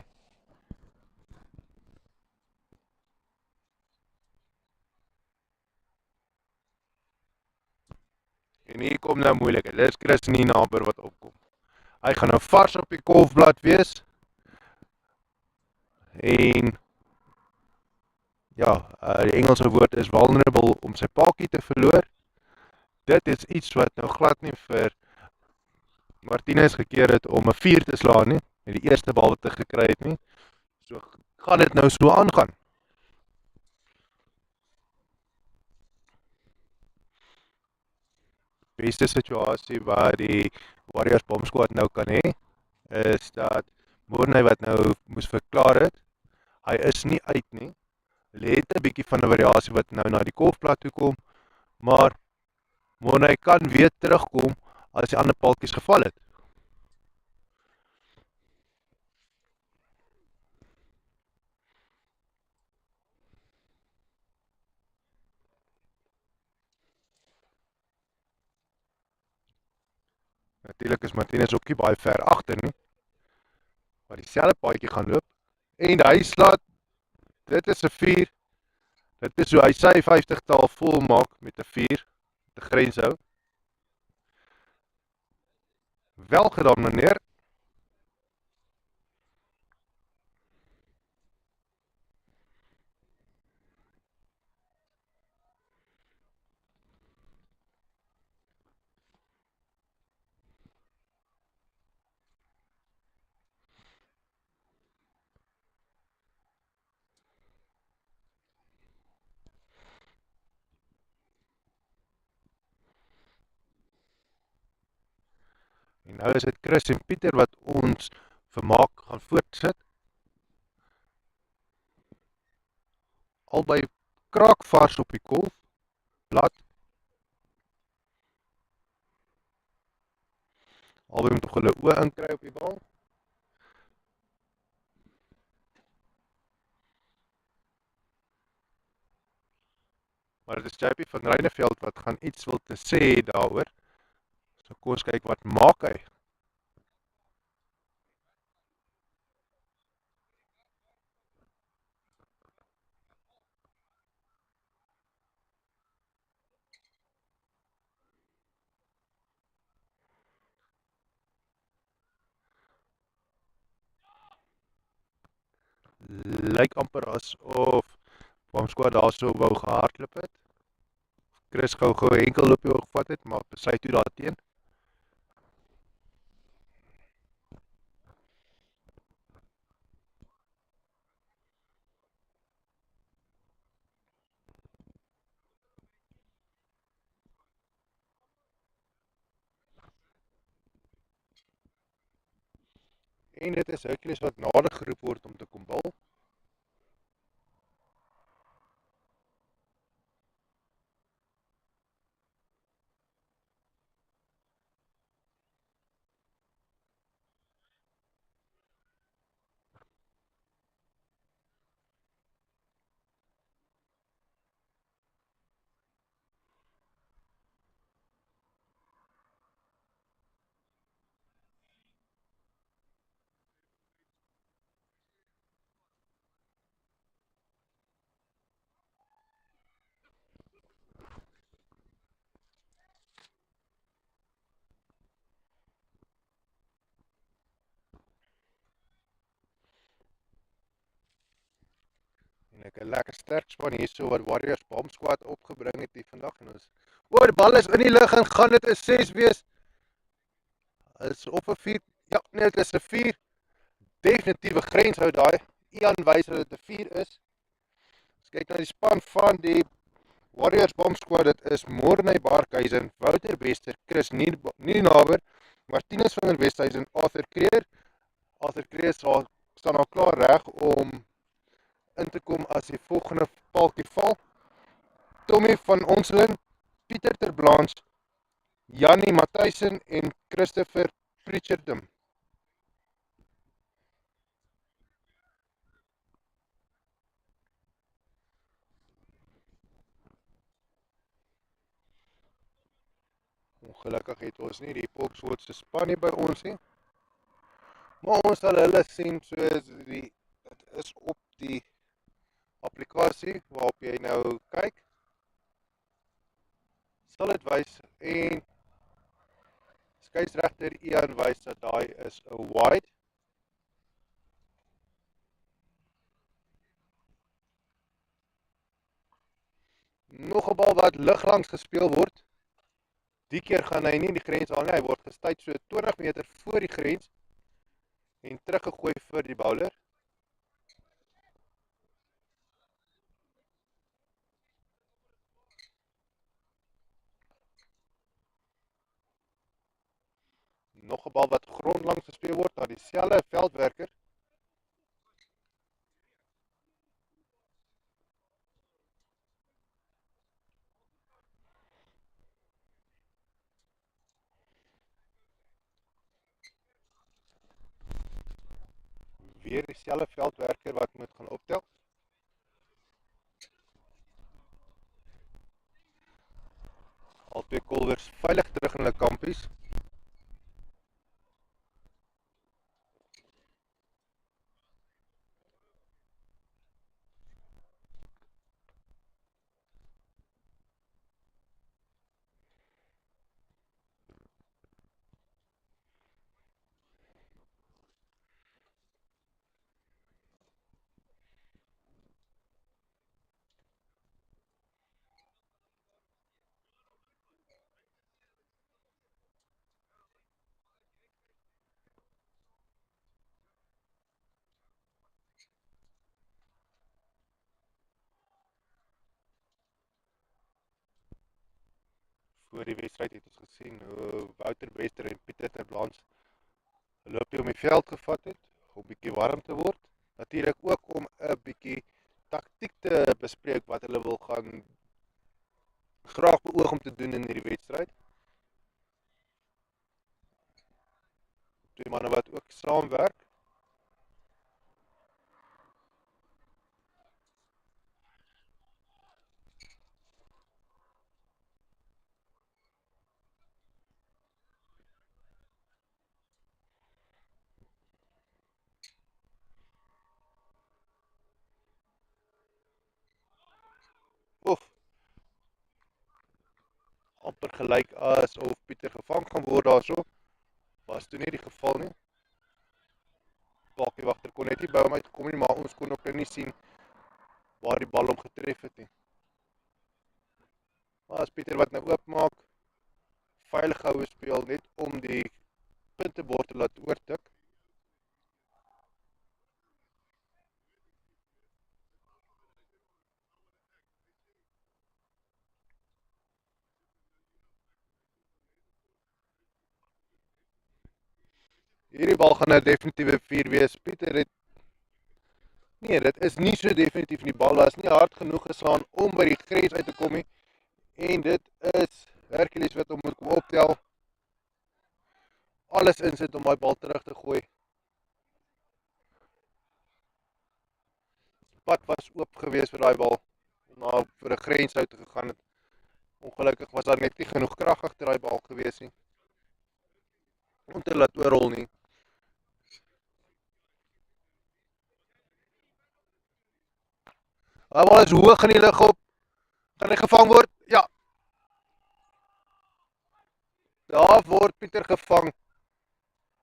En hier kom nou moeilikheid. Dis Chris Nienaber wat opkom. Hy gaan nou vars op die golfblad wees. En ja, die Engelse woord is vulnerable om sy paltjie te verloor. Dit is iets wat nou glad nie vir Martinez gekeer het om 'n 4 te slaan nie, met die eerste bal wat hy gekry het nie. So gaan dit nou so aangaan. beste situasie wat die Warriors BOM squad nou kan hê, is dat Morney wat nou moes verklaar het, hy is nie uit nie. Hulle het 'n bietjie van 'n variasie wat nou na die kolfplat toe kom, maar Morney kan weer terugkom as die ander paaltjies geval het. Natuurlik is Martinez ook nie baie ver agter nie, maar dieselfde paadjie gaan loop en hy slaat, dit is 'n 4. Dit is hoe hy sy 50-tal vol maak met 'n 4, met 'n grenshou. Wel gedaan, meneer. En nou is dit Chris en Pieter wat ons vermaak gaan voortsit. Albei kraakvars op die kolfblad. Albei moet nog hulle oë inkry op die bal. Maar dit is JP van Reineveld wat gaan iets wil te sê daaroor. So kom ons kyk wat maak hy. Lyk amper asof BOM squad daarso wou gehardloop het. Chris gou 'n enkel loopie gevat het, maar besluit toe daarteen. En dit is Hercules wat nader geroep word om te kom bal. En ek 'n lekker sterk span hierso wat Warriors BOM squad opgebring het hier vandag en ons die bal is in die lug en gaan dit 'n 6 wees. Is op 'n 4. Ja, nee, dit is 'n 4. Definitiewe grenshou daai. Ian wys dat dit 'n 4 is. As kyk na die span van die Warriors BOM squad, dit is Morney Barkhuizen, Wouter Bester, Chris Nienaber, Martinus van der Westhuizen, Arthur Creer. Arthur Creer staan al klaar reg om in te kom as die volgende paaltjie val. Tommy van Onselen, Pieter ter Blaans, Jannie Matthijssen en Christopher Pritchardum. Ongelukkig het ons nie die Bokswoord se span nie by ons nie. Maar ons sal hulle sien soos dit is op die applikasie waarop jy nou kyk. Sal dit wys en skeieregter Ian wys dat daai is 'n wide. Nog 'n bal wat liglangs gespeel word. Die keer gaan hy nie die grens haal nie, hy word gestuit so 20 meter voor die grens en teruggegooi vir die bowler. bal wat grondlangs gespeel word, na dieselfde veldwerker. Weer dieselfde veldwerker wat moet gaan optel. Al twee kolwers veilig terug in hulle kampies. Voor die wedstryd het ons gesien hoe Wouter Wester en Pieter ter Blans hulle op die veld gevat het om 'n bietjie warm te word. Natuurlik ook om 'n bietjie taktiek te bespreek wat hulle wil gaan graag beoog om te doen in hierdie wedstryd. Twee manne wat ook saamwerk. Of amper gelyk asof Pieter gevang gaan word daarso. Was toe nie die geval nie. Balkiewagter kon net nie by hom uitkom nie, maar ons kon ook nie sien waar die bal hom getref het nie. Maar as Pieter wat nou oopmaak, veilig hou speel net om die puntebord te laat oortik. Hierdie bal gaan 'n definitiewe 4 wees. Pieter het nee, dit is nie so definitief nie. Die bal was nie hard genoeg geslaan om by die grens uit te kom nie. En dit is Hercules wat hom moet kom optel. Alles insit om daai bal terug te gooi. Die pad was oop gewees vir daai bal om vir 'n grens uit te gegaan het. Ongelukkig was daar net nie genoeg krag agter daai bal gewees nie om te laat oorrol nie. Daai bal is hoog in die lug op. Kan hy gevang word? Ja. Daar word Pieter gevang.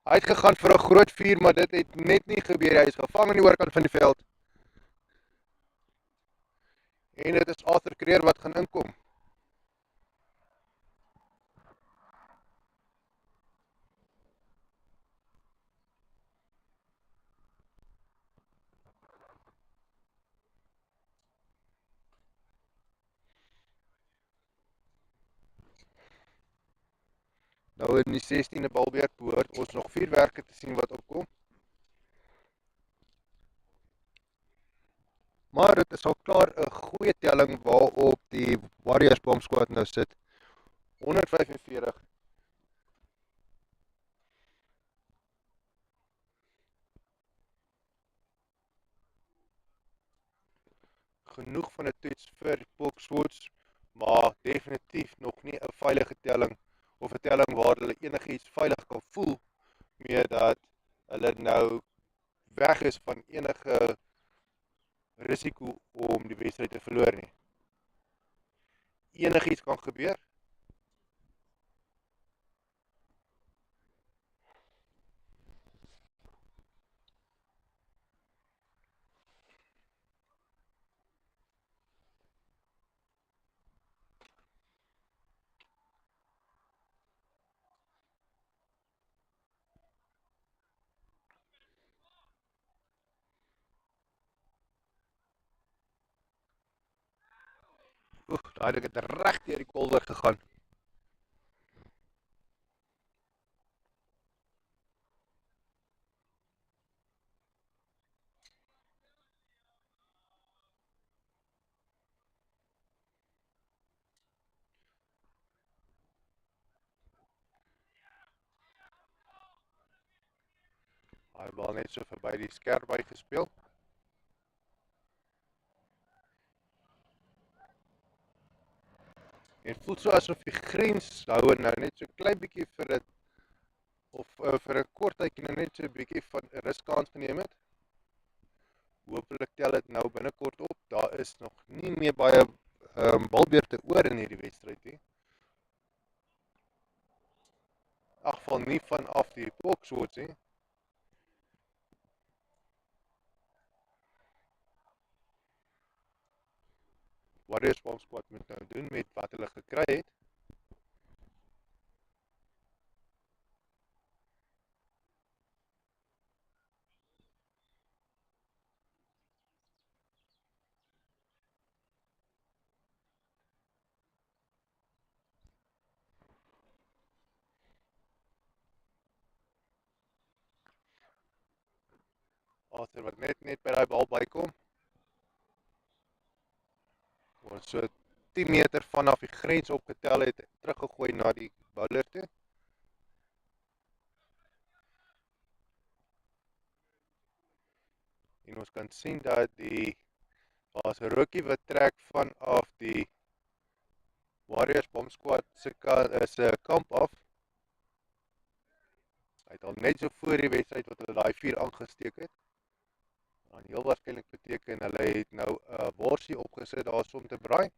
Hy het gegaan vir 'n groot 4, maar dit het net nie gebeur. Hy is gevang aan die oorkant van die veld. En dit is Arthur Creer wat gaan inkom. Nou in die 16de balbeurt behoort ons nog 4 werke te sien wat opkom. Maar dit is al klaar 'n goeie telling waarop die Warriors BOM squad nou sit. 145. Genoeg van 'n toets vir Bokswoods, maar definitief nog nie 'n veilige telling of 'n telling waar hulle enigiets veilig kan voel mee dat hulle nou weg is van enige risiko om die wedstryd te verloor nie. Enigiets kan gebeur. Daar het dit reg deur die kolder gegaan. Hy bal net so verby die skerp gespeel. En voel so asof die grenshouer nou net so klein bietjie vir dit of vir 'n kort tydjie nou net so 'n bietjie van 'n riskans geneem het. Hoopelik tel dit nou binnekort op. Daar is nog nie meer baie balbeurte oor in hierdie wedstryd nie. In elk geval nie vanaf die bokswoords nie. Warriors BOM squad moet nou doen met wat hulle gekry het. Arthur wat net by daai bal bykom. Word so 10 meter vanaf die grens opgetel het, teruggegooi na die bowler toe. En ons kan sien dat daar's 'n rookie wat trek vanaf die Warriors BOM squad se kamp af. Hy het al net so voor die wedstryd wat hulle daai 4 aangesteek het. En heel waarskynlik beteken hulle het nou 'n worsie opgesit daarso om te braai.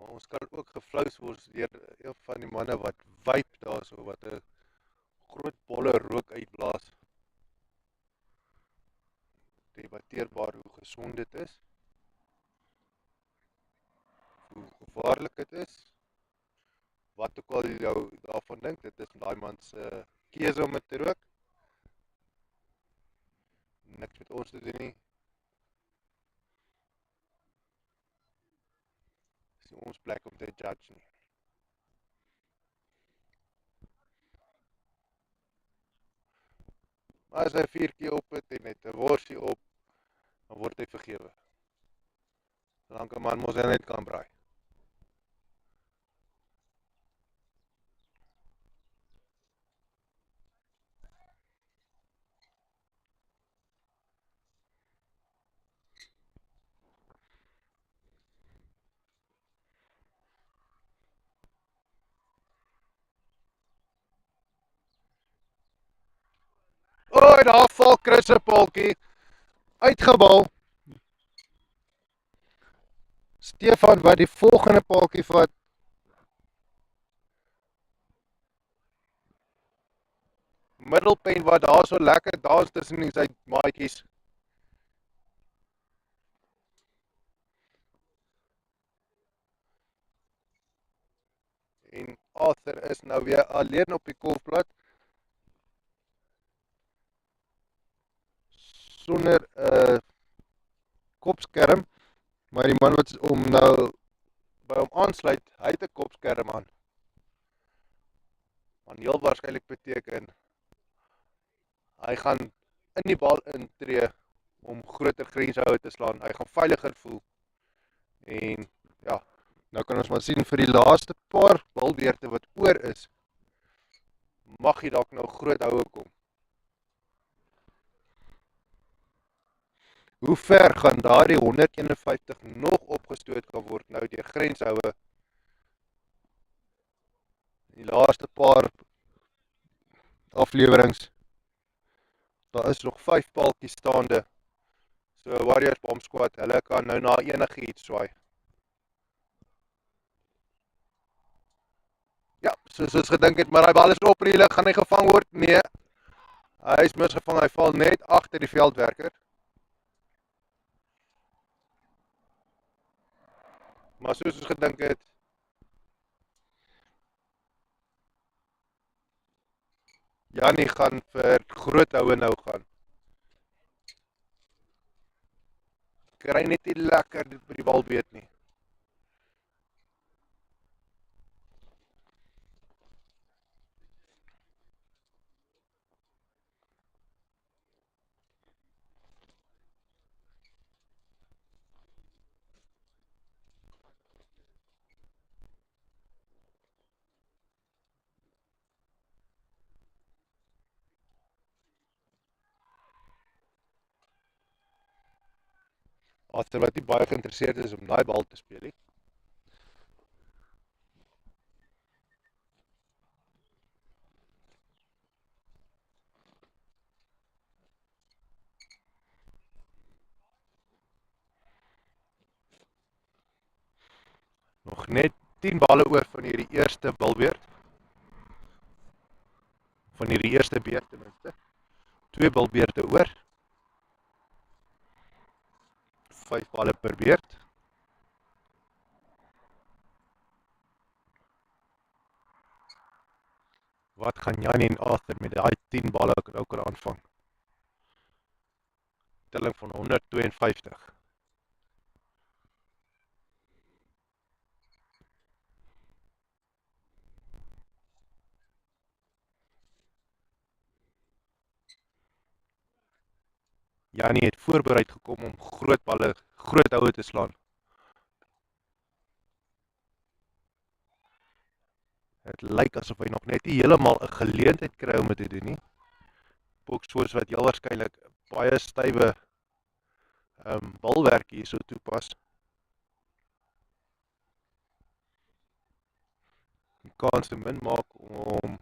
Maar ons kan ook geflous word deur een van die manne wat wyp daarso, wat 'n groot bolle rook uitblaas. Debatteerbaar hoe gesond dit is, hoe gevaarlik dit is, wat ook al jy daarvan dink, dit is daai man se keuse om dit te rook. Niks met ons te doen nie. Dis nie ons plek om te judge nie. Maar as hy 4 keer op het en net 'n worsie op, dan word hy vergewe. Dan kan man mos net kan braai. Oei, daar val Chris se paaltjie. Uitgebal. Stefan wat die volgende paaltjie vat. Middelpen wat daar so lekker dans tussen die sy maatjies. En Arthur is nou weer alleen op die golfplat. Sonder 'n kopskerm, maar die man wat hom nou by hom aansluit, hy het 'n kopskerm aan. Want heel waarskynlik beteken hy gaan in die bal intree om groter grenshouer te slaan. Hy gaan veiliger voel. En ja, nou kan ons maar sien vir die laaste paar balbeurte wat oor is, mag jy dalk nou groot houe kom. Hoe ver gaan daardie 151 nog opgestoot kan word nou deur grenshoue? Die laaste paar aflewerings. Daar is nog 5 paaltjies staande. So Warriors BOM squad, hulle kan nou na enige iets swaai. Ja, soos ons gedink het, maar hy bal is op in die lug, gaan hy gevang word? Nee. Hy is misgevang, hy val net agter die veldwerker. Maar soos ons gedink het, Janie gaan vir groot houe nou gaan. Kry net nie lekker by die bal weet nie. Arthur wat nie baie geïnteresseerd is om daai bal te speel nie. Nog net 10 balle oor van hierdie eerste bilbeerd. Van hierdie eerste beerd ten minste. 2 bilbeerde oor. 5 balle per beerd. Wat gaan Janie en Arthur met daai 10 balle nou kan aanvang? Telling van 152. Janie het voorbereid gekom om groot balle, groot houe te slaan. Het lyk asof hy nog net nie heeltemal 'n geleentheid kry om dit te doen nie. Ook soos wat heel waarskynlik baie stywe balwerk hierso toepas. Die kans te min maak om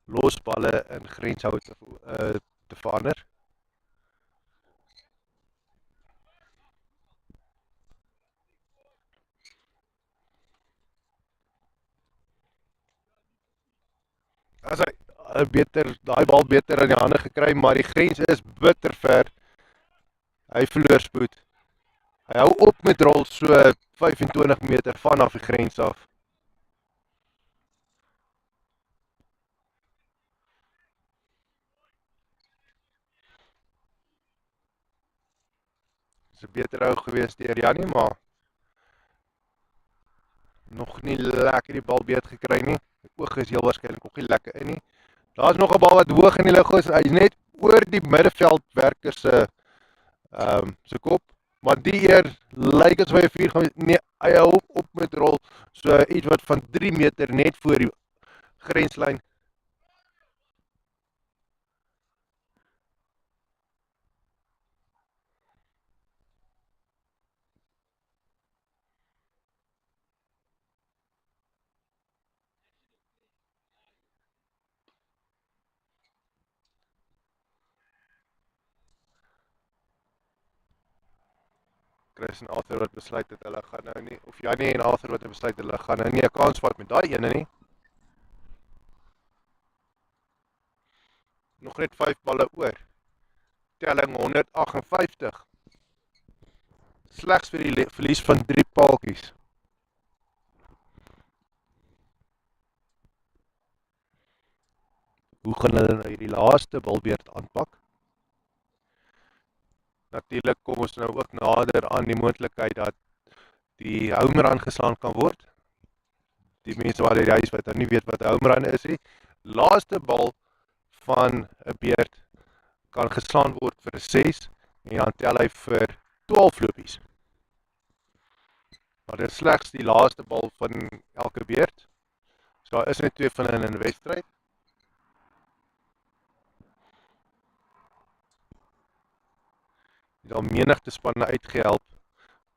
losballe in grenshoue te verander. As hy daai bal beter in die hande gekry, maar die grens is bitter ver. Hy verloor spoed. Hy hou op met rol so 25 meter vanaf die grens af. Dis 'n beter hou gewees deur Janie, maar nog nie lekker die bal beet gekry nie. Die oog is heel waarskynlik ook nie lekker in nie. Daar's nog 'n bal wat hoog in die lug is. Hy's net oor die middelveldwerker se kop. Maar die eer lyk asof hy 4 gaan nee, hy hou op met rol. So iets wat van 3 meter net voor die grenslyn. Chris en Arthur wat besluit dat hulle gaan nou nie, of Janie en Arthur wat besluit hulle gaan nou nie 'n kans vat met daai ene nie. Nog net 5 balle oor. Telling 158. Slegs vir die verlies van 3 paaltjies. Hoe gaan hulle nou hierdie laaste bilbeerd aanpak? Natuurlik kom ons nou ook nader aan die moontlikheid dat die homerun geslaan kan word. Die mense wat die huis wat nou nie weet wat 'n homerun is nie. Laaste bal van 'n beerd kan geslaan word vir 'n 6 en dan tel hy vir 12 lopies. Maar dit is slegs die laaste bal van elke beerd. So daar is net 2 van hulle in 'n wedstryd. Het al menigte spanne uitgehelp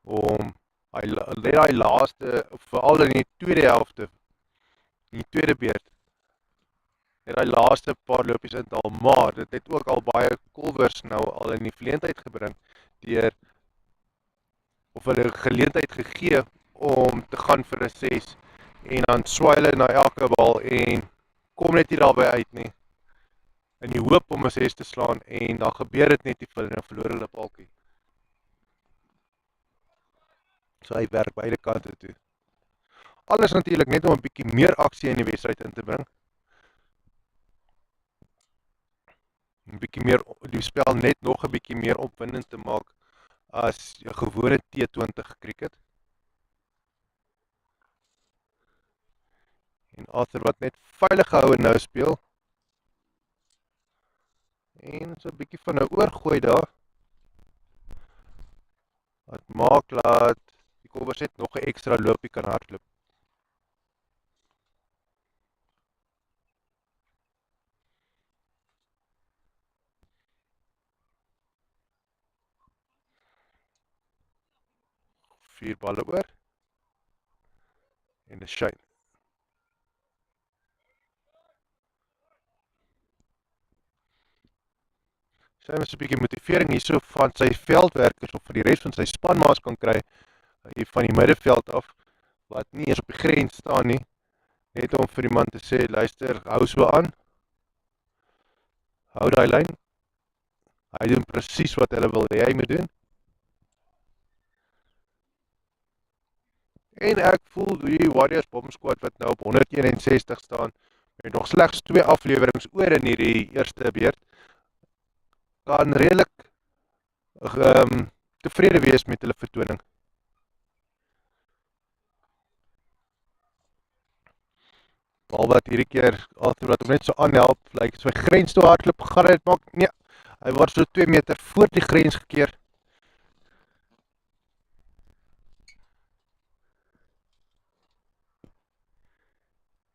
om net daai laaste, veral in die tweede helfte, in die tweede beerd, net daai laaste paar lopies in te haal, maar dit het ook al baie kolwers nou al in die verleentheid gebring, of hulle geleentheid gegee om te gaan vir 'n 6, en dan swaai hulle na elke bal en kom net nie daarby uit nie, in die hoop om 'n 6 te slaan, en dan gebeur dit net nie vir hulle, verloor hulle paaltjie. So hy werk beide kante toe. Alles natuurlik net om 'n bietjie meer aksie in die wedstryd in te bring. 'n Bietjie meer die spel net nog 'n bietjie meer opwindend te maak as 'n gewone T20 cricket. En Arthur wat net veilig gehou en nou speel. En so 'n bietjie van 'n oorgooi daar. Wat maak dat die kolwers net nog 'n ekstra loopie kan hardloop. 4 balle oor en 'n shine. Sy moet 'n bietjie motivering hierso van sy veldwerkers of van die res van sy spanmaats kan kry hier van die middeveld af wat nie eens op die grens staan nie, net om vir die man te sê, luister, hou so aan, hou daai lyn, hy doen presies wat hulle wil hê hy moet doen. En ek voel die Warriors BOM squad wat nou op 161 staan, met nog slegs 2 afleweringe oor in hierdie eerste beurt, kan redelik tevrede wees met hulle vertoning. Al wat hierdie keer, altyd wat hom net so aanhelp, like sy grens toe hardloop, gaan hy dit maak, nee, hy word so 2 meter voor die grens gekeer.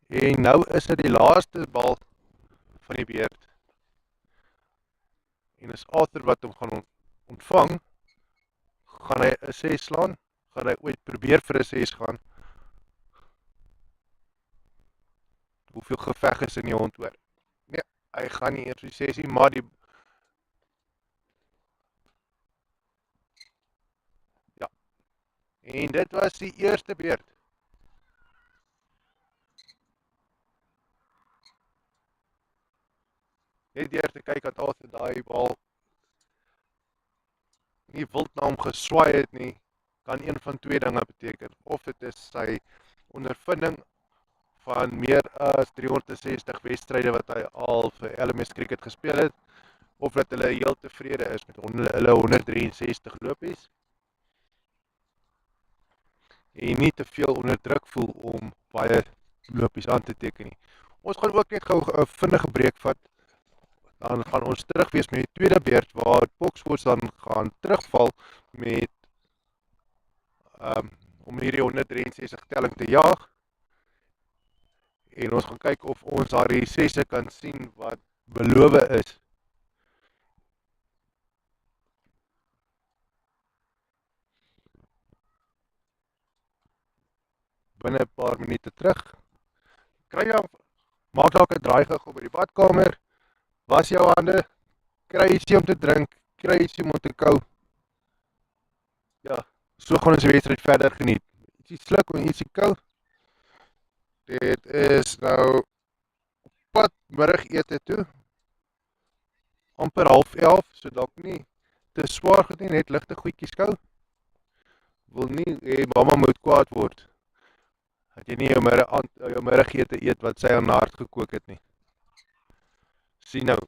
En nou is dit die laaste bal van die beurt. En as Arthur wat hom gaan ontvang, gaan hy 'n 6 slaan, gaan hy ooit probeer vir 'n 6 gaan. Hoeveel geveg is in die hond oor? Nee, hy gaan nie eers die 6 nie, maar ja. En dit was die eerste beurt. Net deur te kyk dat Arthur daai bal nie wild na hom geswaai het nie, kan een van 2 dinge beteken. Of dit is sy ondervinding van meer as 360 wedstryde wat hy al vir LMS Cricket gespeel het, of dat hulle heel tevrede is met hulle 163 lopies en nie te veel onder druk voel om baie lopies aan te teken nie. Ons gaan ook net gou 'n vinnige breek vat, dan gaan ons terug wees met die tweede beurt waar Boksforce dan gaan terugval met om hierdie 163 telling te jaag. En ons gaan kyk of ons daardie 6 kan sien wat beloof is. Binne 'n paar minute terug. Kry jou, maak dalk 'n draai gou by die badkamer, was jou hande, kry ietsie om te drink, kry ietsie om te kou. Ja, so gaan ons die wedstryd verder geniet. Ietsie sluk en ietsie kou. Dit is nou pad middagete toe. Amper 10:30, so dalk nie te swaar goed nie, net ligte goedjies kou. Wil nie hê mamma moet kwaad word dat jy nie jou middagete eet wat sy aan haar hart gekook het nie. Sien nou.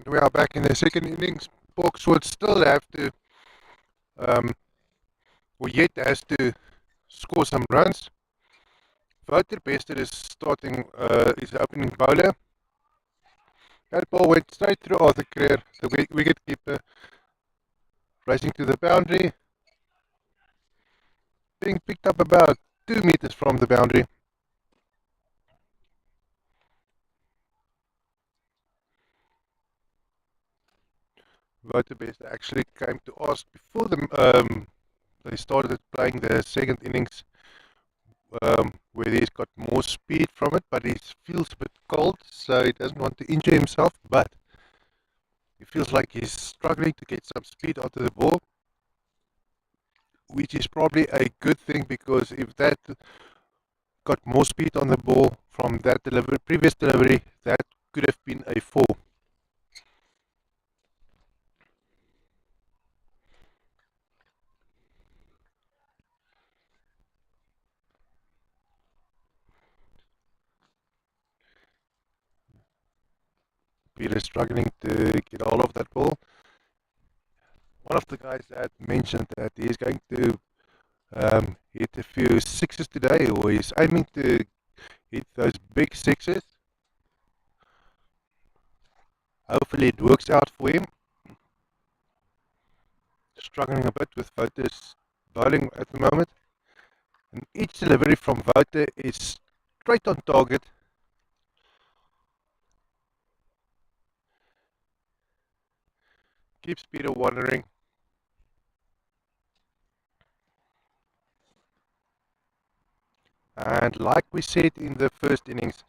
We are back in the second innings. Box would still have to, um, or yet has to score some runs. Wouter Bester is is the opening bowler. That ball went straight through Arthur Creer, the wicket keeper, racing to the boundary, being picked up about 2 meters from the boundary. Wouter Bester actually came to ask before they started playing the second innings, where he's got more speed from it, but he feels a bit cold, so he doesn't want to injure himself, but he feels like he's struggling to get some speed onto the ball, which is probably a good thing, because if that got more speed on the ball from that previous delivery, that could have been a four. Peter struggling to get all of that ball. One of the guys that mentioned that he's going to hit a few sixes today, or he's aiming to hit those big sixes. Hopefully it works out for him. Struggling a bit with Wouter's bowling at the moment. And each delivery from Wouter is straight on target. Keeps Peter wondering. And like we said in the first innings,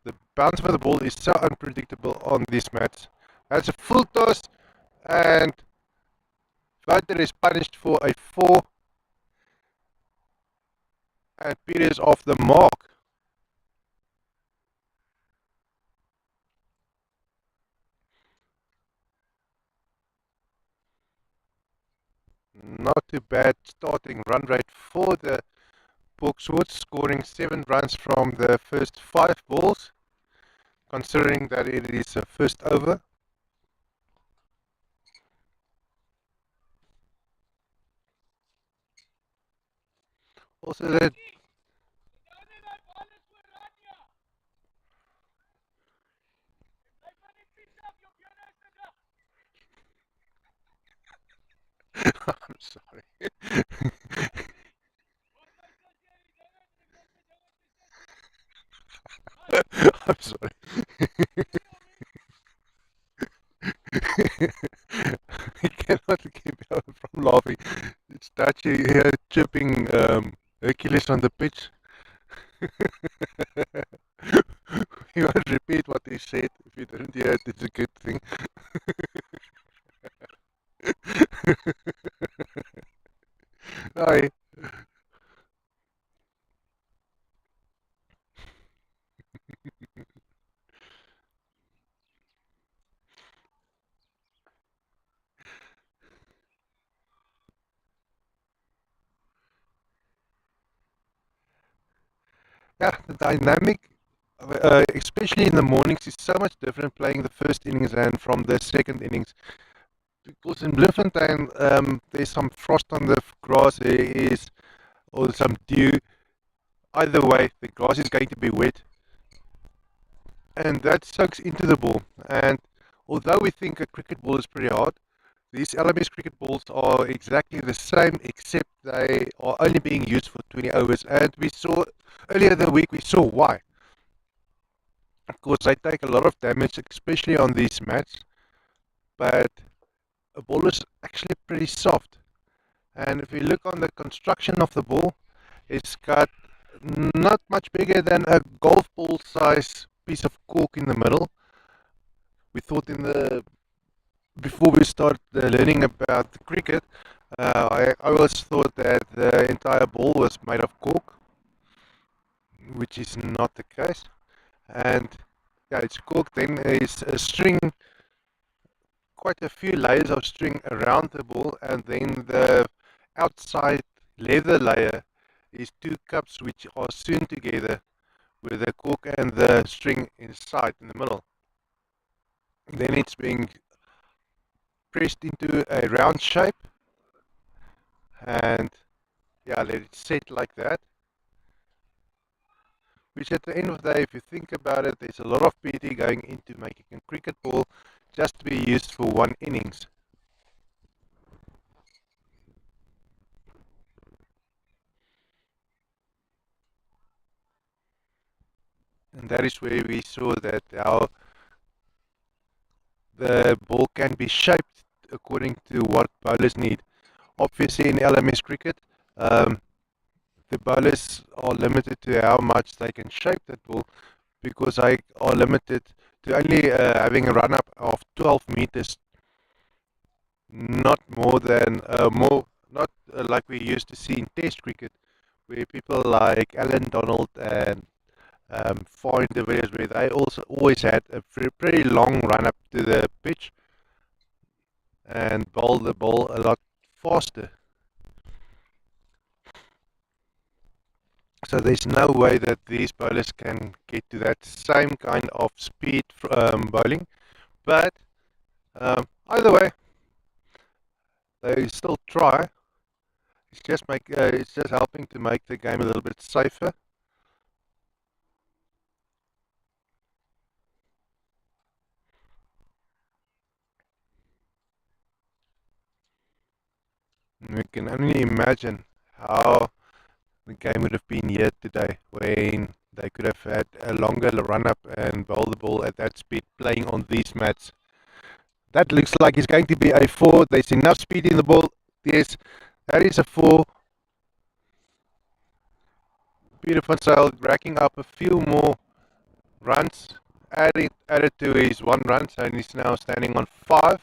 the bounce of the ball is so unpredictable on this match. That's a full toss, and Wouter is punished for a 4, and Peter is off the mark. Not too bad starting run rate for the Boxwood, scoring 7 runs from the first 5 balls, considering that it is a first over. Also, that I'm sorry. I'm sorry. I cannot keep out from laughing. It's Tachi here chipping Hercules on the pitch. You won't repeat what he said. If you didn't hear it, it's a good thing. Hi. Yeah, the dynamic, especially in the mornings, is so much different playing the first innings and from the second innings. Because in Bloemfontein, there's some frost on the grass, there is, or some dew. Either way, the grass is going to be wet, and that soaks into the ball. And although we think a cricket ball is pretty hard, these LMS cricket balls are exactly the same, except they are only being used for 20 overs. And we saw earlier the week, we saw why. Of course, they take a lot of damage, especially on these mats, but a ball is actually pretty soft. And if you look on the construction of the ball, it's got not much bigger than a golf ball size piece of cork in the middle. We thought before we start learning about cricket, I always thought that the entire ball was made of cork, which is not the case. And yeah, it's cork. Then is a string, quite a few layers of string around the ball, and then the outside leather layer is 2 cups which are sewn together with the cork and the string inside in the middle. Then it's being pressed into a round shape, and yeah, let it set like that. Which at the end of the day, if you think about it, there's a lot of PT going into making a cricket ball just to be used for one innings. And that is where we saw that how the ball can be shaped according to what bowlers need. Obviously, in LMS cricket, um, the bowlers are limited to how much they can shape that ball because they are limited to only having a run up of 12 meters, not more than not like we used to see in Test cricket, where people like Alan Donald and foreign individuals where they also always had a pretty long run up to the pitch and bowl the ball a lot faster. So there's no way that these bowlers can get to that same kind of speed bowling. But either way, they still try. It's just helping to make the game a little bit safer. We can only imagine how the game would have been here today when they could have had a longer run up and bowl the ball at that speed playing on these mats. That looks like it's going to be a 4. There's enough speed in the ball. Yes, that is a 4. Beautiful sail racking up a few more runs. Added to his 1 run, so he's now standing on 5.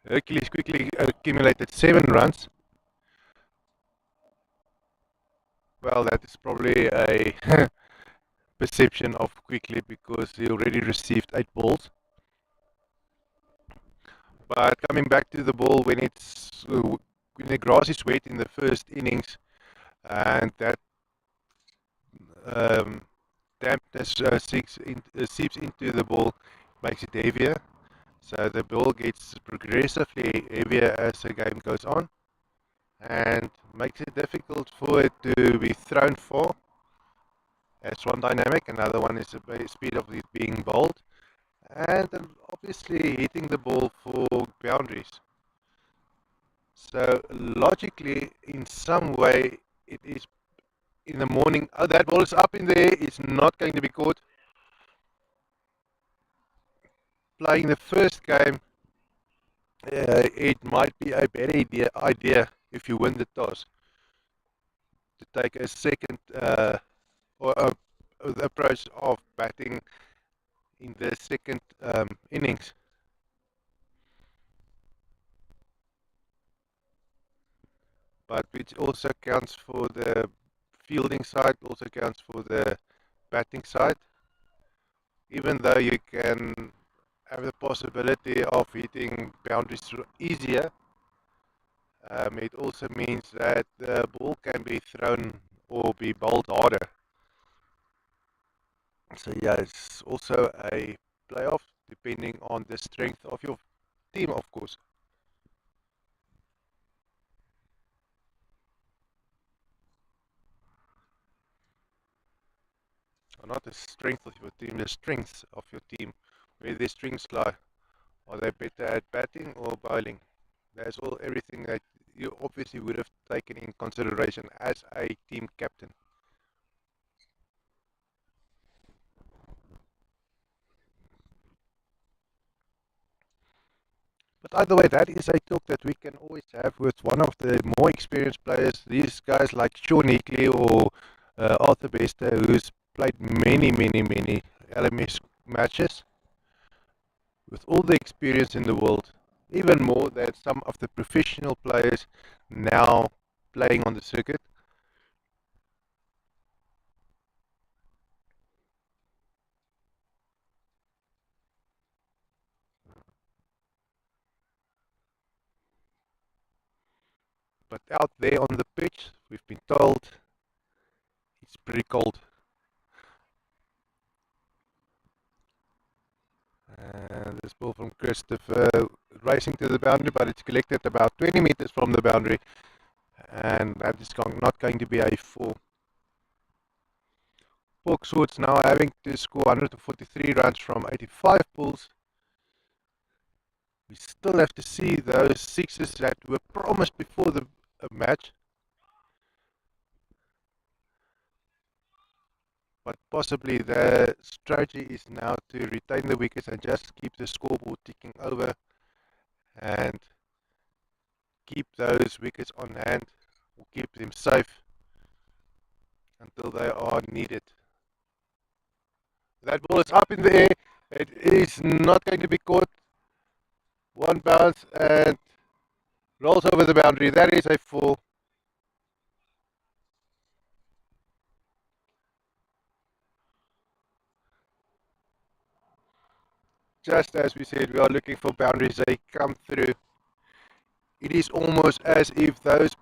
Hercules quickly accumulated 7 runs. Well, that is probably a perception of quickly because he already received 8 balls. But coming back to the ball, when the grass is wet in the first innings, and that um, dampness seeps into the ball, makes it heavier. So the ball gets progressively heavier as the game goes on, and makes it difficult for it to be thrown for. That's one dynamic. Another one is the speed of it being bowled, and obviously hitting the ball for boundaries. So logically, in some way, it is in the morning. Oh, that ball is up in the air. It's not going to be caught. Playing the first game, it might be a better idea if you win the toss to take a second or the approach of batting in the second innings. But which also counts for the fielding side, also counts for the batting side. Even though you can have the possibility of hitting boundaries easier, it also means that the ball can be thrown or be bowled harder. So yeah, it's also a playoff depending on the strength of your team, of course. Or not the strength of your team, the strengths of your team. Where their strengths lie. Are they better at batting or bowling? That's all everything that you obviously would have taken in consideration as a team captain. But either way, that is a talk that we can always have with one of the more experienced players. These guys like Sean Hickley or Arthur Bester, who's played many LMS matches with all the experience in the world, even more than some of the professional players now playing on the circuit. But out there on the pitch, we've been told it's pretty cold. This ball from Christopher racing to the boundary, but it's collected about 20 meters from the boundary, and that is not going to be a four. Boxwood's now having to score 143 runs from 85 pulls. We still have to see those sixes that were promised before the match, but possibly the strategy is now to retain the wickets and just keep the scoreboard ticking over and keep those wickets on hand, or keep them safe until they are needed. That ball is up in the air. It is not going to be caught. One bounce and rolls over the boundary. That is a four. Just as we said, we are looking for boundaries. They come through. It is almost as if those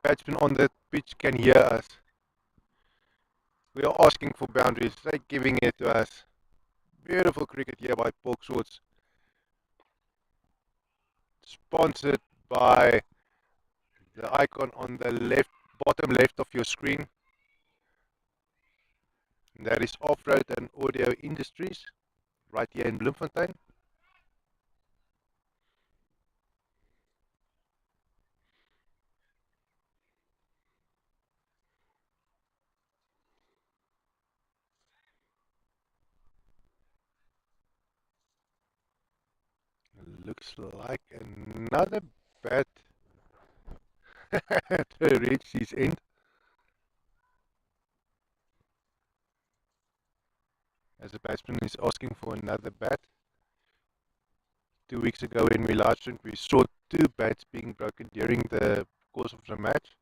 batsmen on the pitch can hear us. We are asking for boundaries. They're giving it to us. Beautiful cricket here by Paul Schwartz. Sponsored by the icon on the left, bottom left of your screen. That is Off-Road and Audio Industries, right here in Bloemfontein. Looks like another bat to reach his end. As the batsman is asking for another bat. 2 weeks ago when we live streamed, we saw two bats being broken during the course of the match.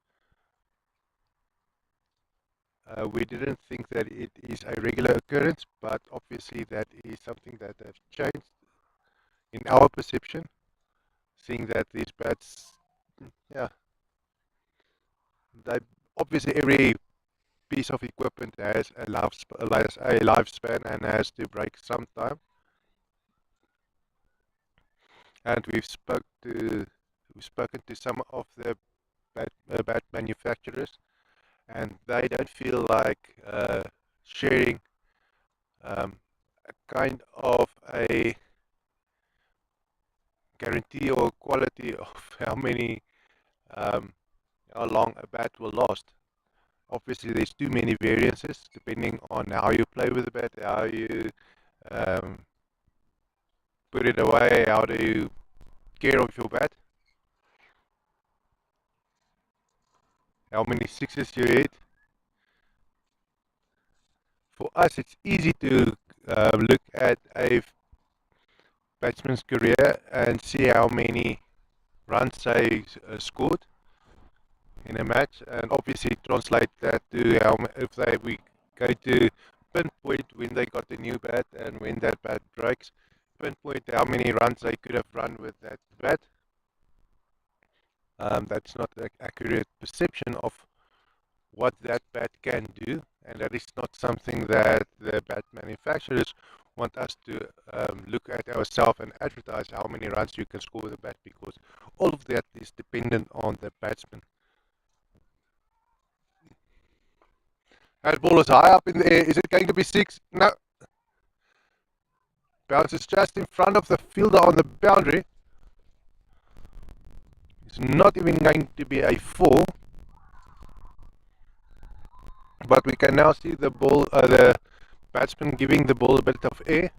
We didn't think that it is a regular occurrence, but obviously that is something that has changed in our perception, seeing that these bats, yeah, they obviously every piece of equipment has a lifespan and has to break sometime. And we've spoken to some of the bat manufacturers, and they don't feel like sharing a kind of a guarantee or quality of how long a bat will last. Obviously, there's too many variances depending on how you play with the bat, how you um, put it away, how do you care of your bat, how many sixes you hit. For us, it's easy to look at a batsman's career and see how many runs they scored in a match, and obviously translate that to if we go to pinpoint when they got the new bat and when that bat breaks, pinpoint how many runs they could have run with that bat. That's not an accurate perception of what that bat can do, and that is not something that the bat manufacturers want us to look at ourselves and advertise how many runs you can score with a bat, because all of that is dependent on the batsman. That ball is high up in the air. Is it going to be six? No. Bounces just in front of the fielder on the boundary. It's not even going to be a four. But we can now see the batsman giving the ball a bit of air.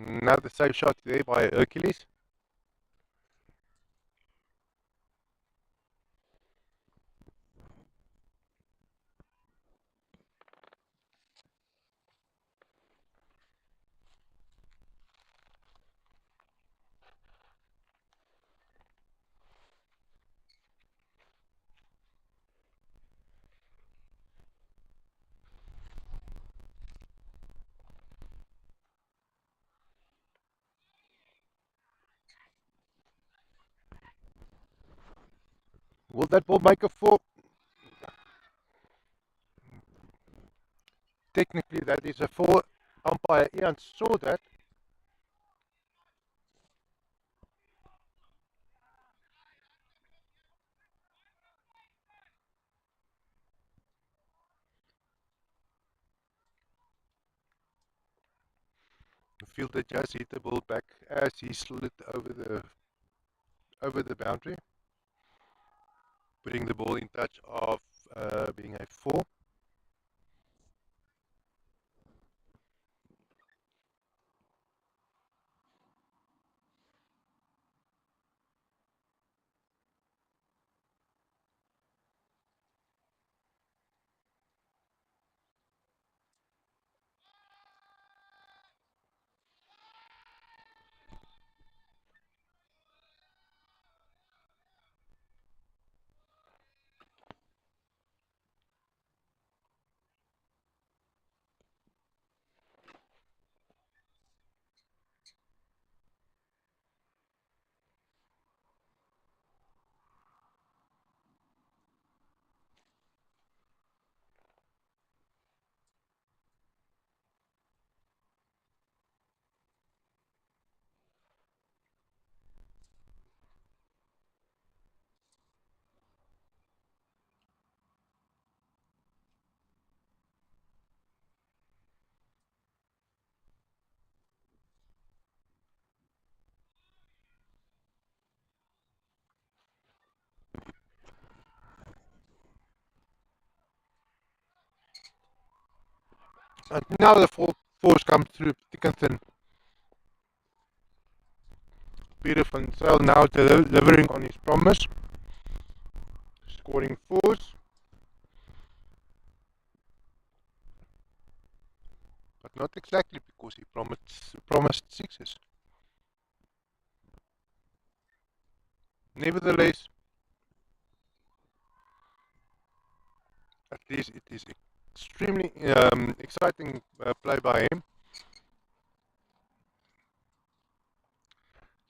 Another safe shot there by Hercules. Well, that will make a four. Technically, that is a four. Umpire Ian saw that. The fielder just hit the ball back as he slid over the boundary, putting the ball in touch of being a four. And now the fours come through thick and thin. Peter van Zyl now delivering on his promise, scoring fours, but not exactly because he promised sixes. Nevertheless, at least it is extremely exciting play by him.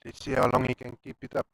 Let's see how long he can keep it up.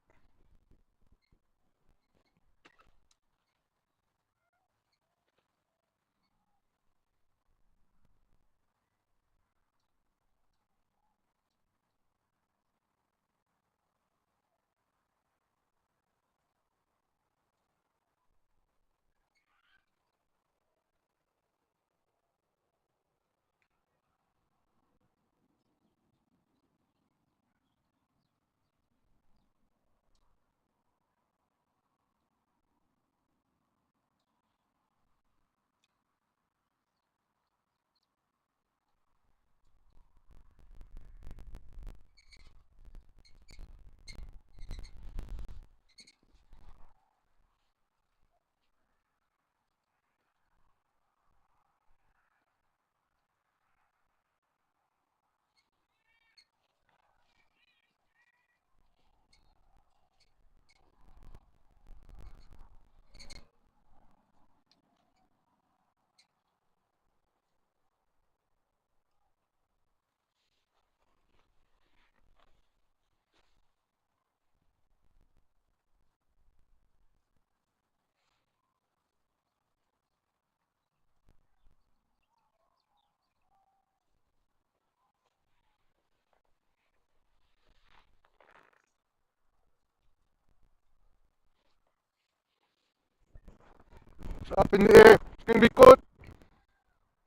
It's up in the air. It's going to be caught.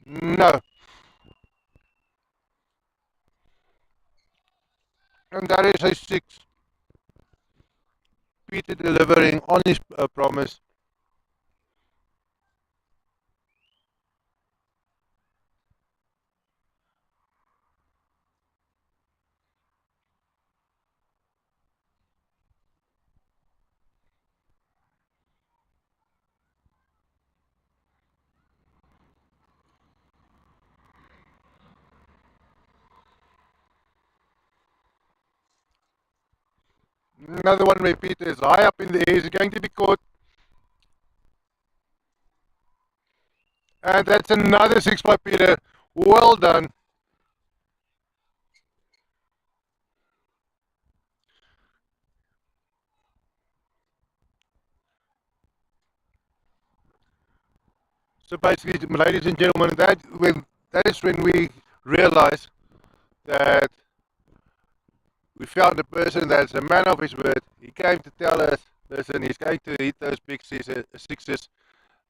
No. And that is a six. Peter delivering on his promise. Another one where Peter is high up in the air. Is going to be caught. And that's another six by Peter. Well done. So basically, ladies and gentlemen, that is when we realize that we found a person that's a man of his word. He came to tell us, listen, he's going to hit those big sixes.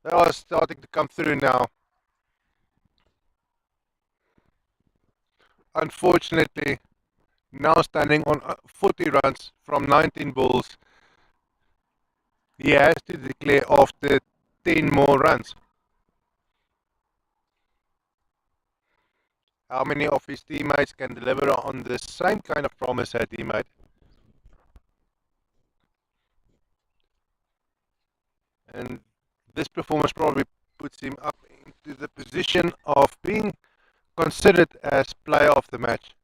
They are starting to come through now. Unfortunately, now standing on 40 runs from 19 balls, he has to declare after 10 more runs. How many of his teammates can deliver on the same kind of promise that he made? And this performance probably puts him up into the position of being considered as player of the match.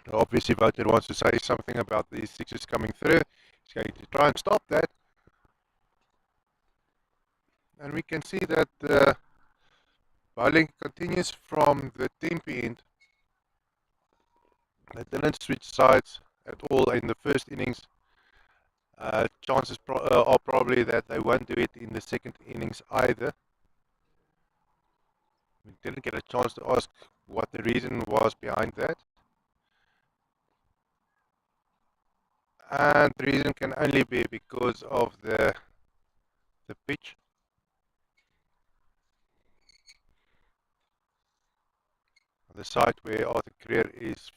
Obviously, Wouter wants to say something about these sixes coming through. He's going to try and stop that. And we can see that the bowling continues from the Tempe end. They didn't switch sides at all in the first innings. Chances are probably that they won't do it in the second innings either. We didn't get a chance to ask what the reason was behind that. And the reason can only be because of the pitch. The side where Arthur Creer is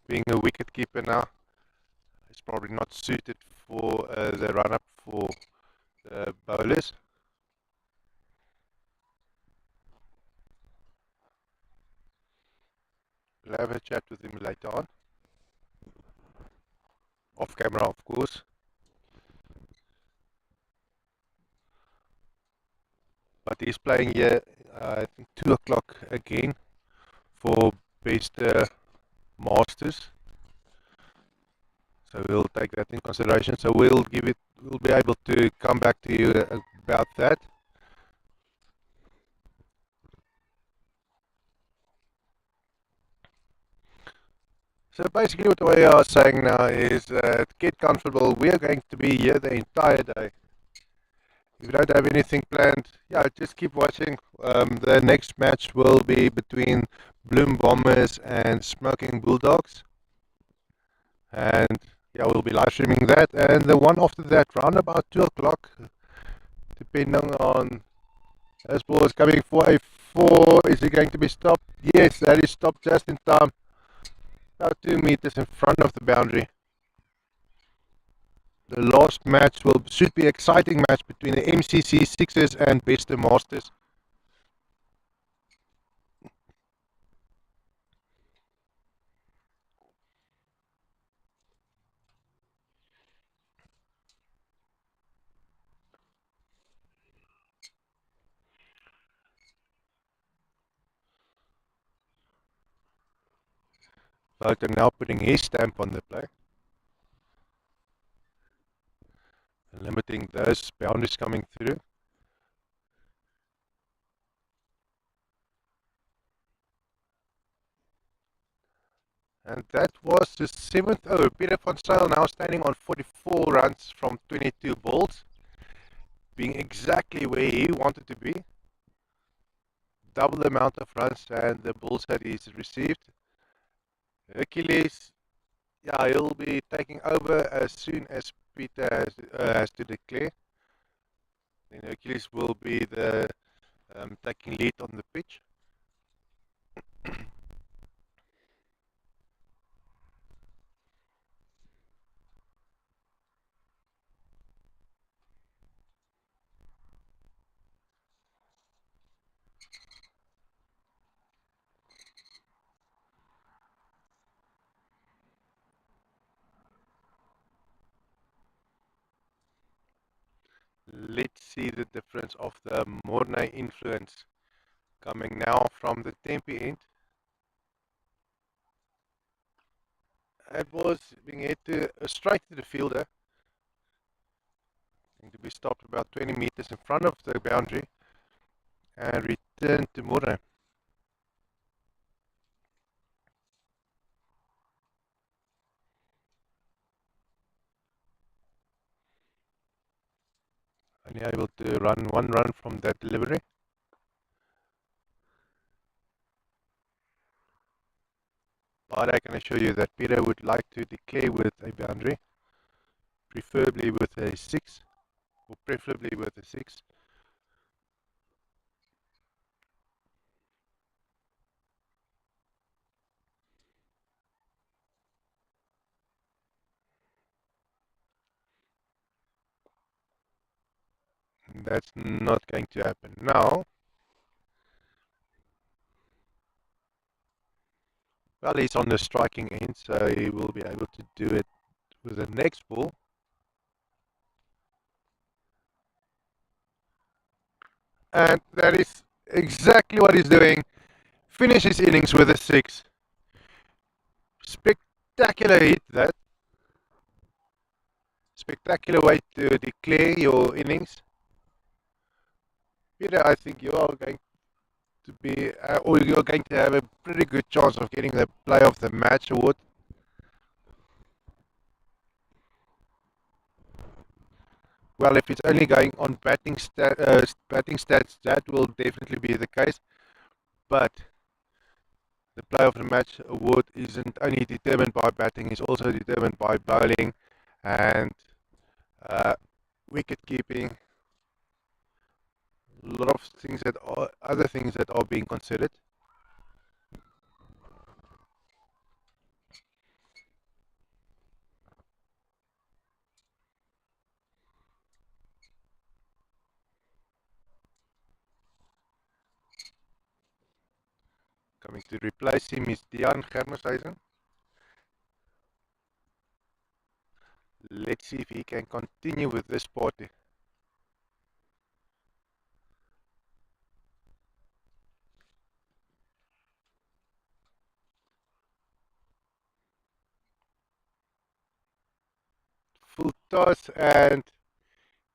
being a wicket keeper now. It's probably not suited for the run-up for the bowlers. We'll have a chat with him later on. Off camera, of course. But he's playing here, I think 2 o'clock again for best masters. So we'll take that in consideration. So we'll be able to come back to you about that. So basically what we are saying now is get comfortable. We are going to be here the entire day. If you don't have anything planned, yeah, just keep watching. The next match will be between Bloem Bombers and Smoking Bulldogs. And yeah, we'll be live streaming that. And the one after that, round about 2 o'clock, depending on as ball is coming for a 4. Is it going to be stopped? Yes, that is stopped just in time. About 2 meters in front of the boundary. The last match should be an exciting match between the MCC Sixers and Bester Masters. Wouter now putting his stamp on the play, limiting those boundaries coming through. And that was the 7th over. Peter van Zyl now standing on 44 runs from 22 balls, being exactly where he wanted to be. Double the amount of runs and the balls that he's received. Hercules, yeah, he'll be taking over as soon as Peter has to declare. Then Hercules will be the taking lead on the pitch. Let's see the difference of the Mornay influence coming now from the Tempe end. It was being hit to straight to the fielder. 20 meters in front of the boundary and return to Murray. Only able to run one run from that delivery. But I can assure you that Peter would like to declare with a boundary, preferably with a 6, or preferably with a 6. That's not going to happen. Now, well, he's on the striking end, so he will be able to do it with the next ball. And that is exactly what he's doing. Finish his innings with a 6. Spectacular hit, that. Spectacular way to declare your innings. Peter, I think you are going to be, or you're going to have a pretty good chance of getting the Player of the Match award. Well, if it's only going on batting stats, that will definitely be the case. But the Player of the Match award isn't only determined by batting; it's also determined by bowling and uh, wicket keeping. A lot of things that are other things that are being considered. Coming to replace him is Dian Germershuizen. Let's see if he can continue with this party. Full toss, and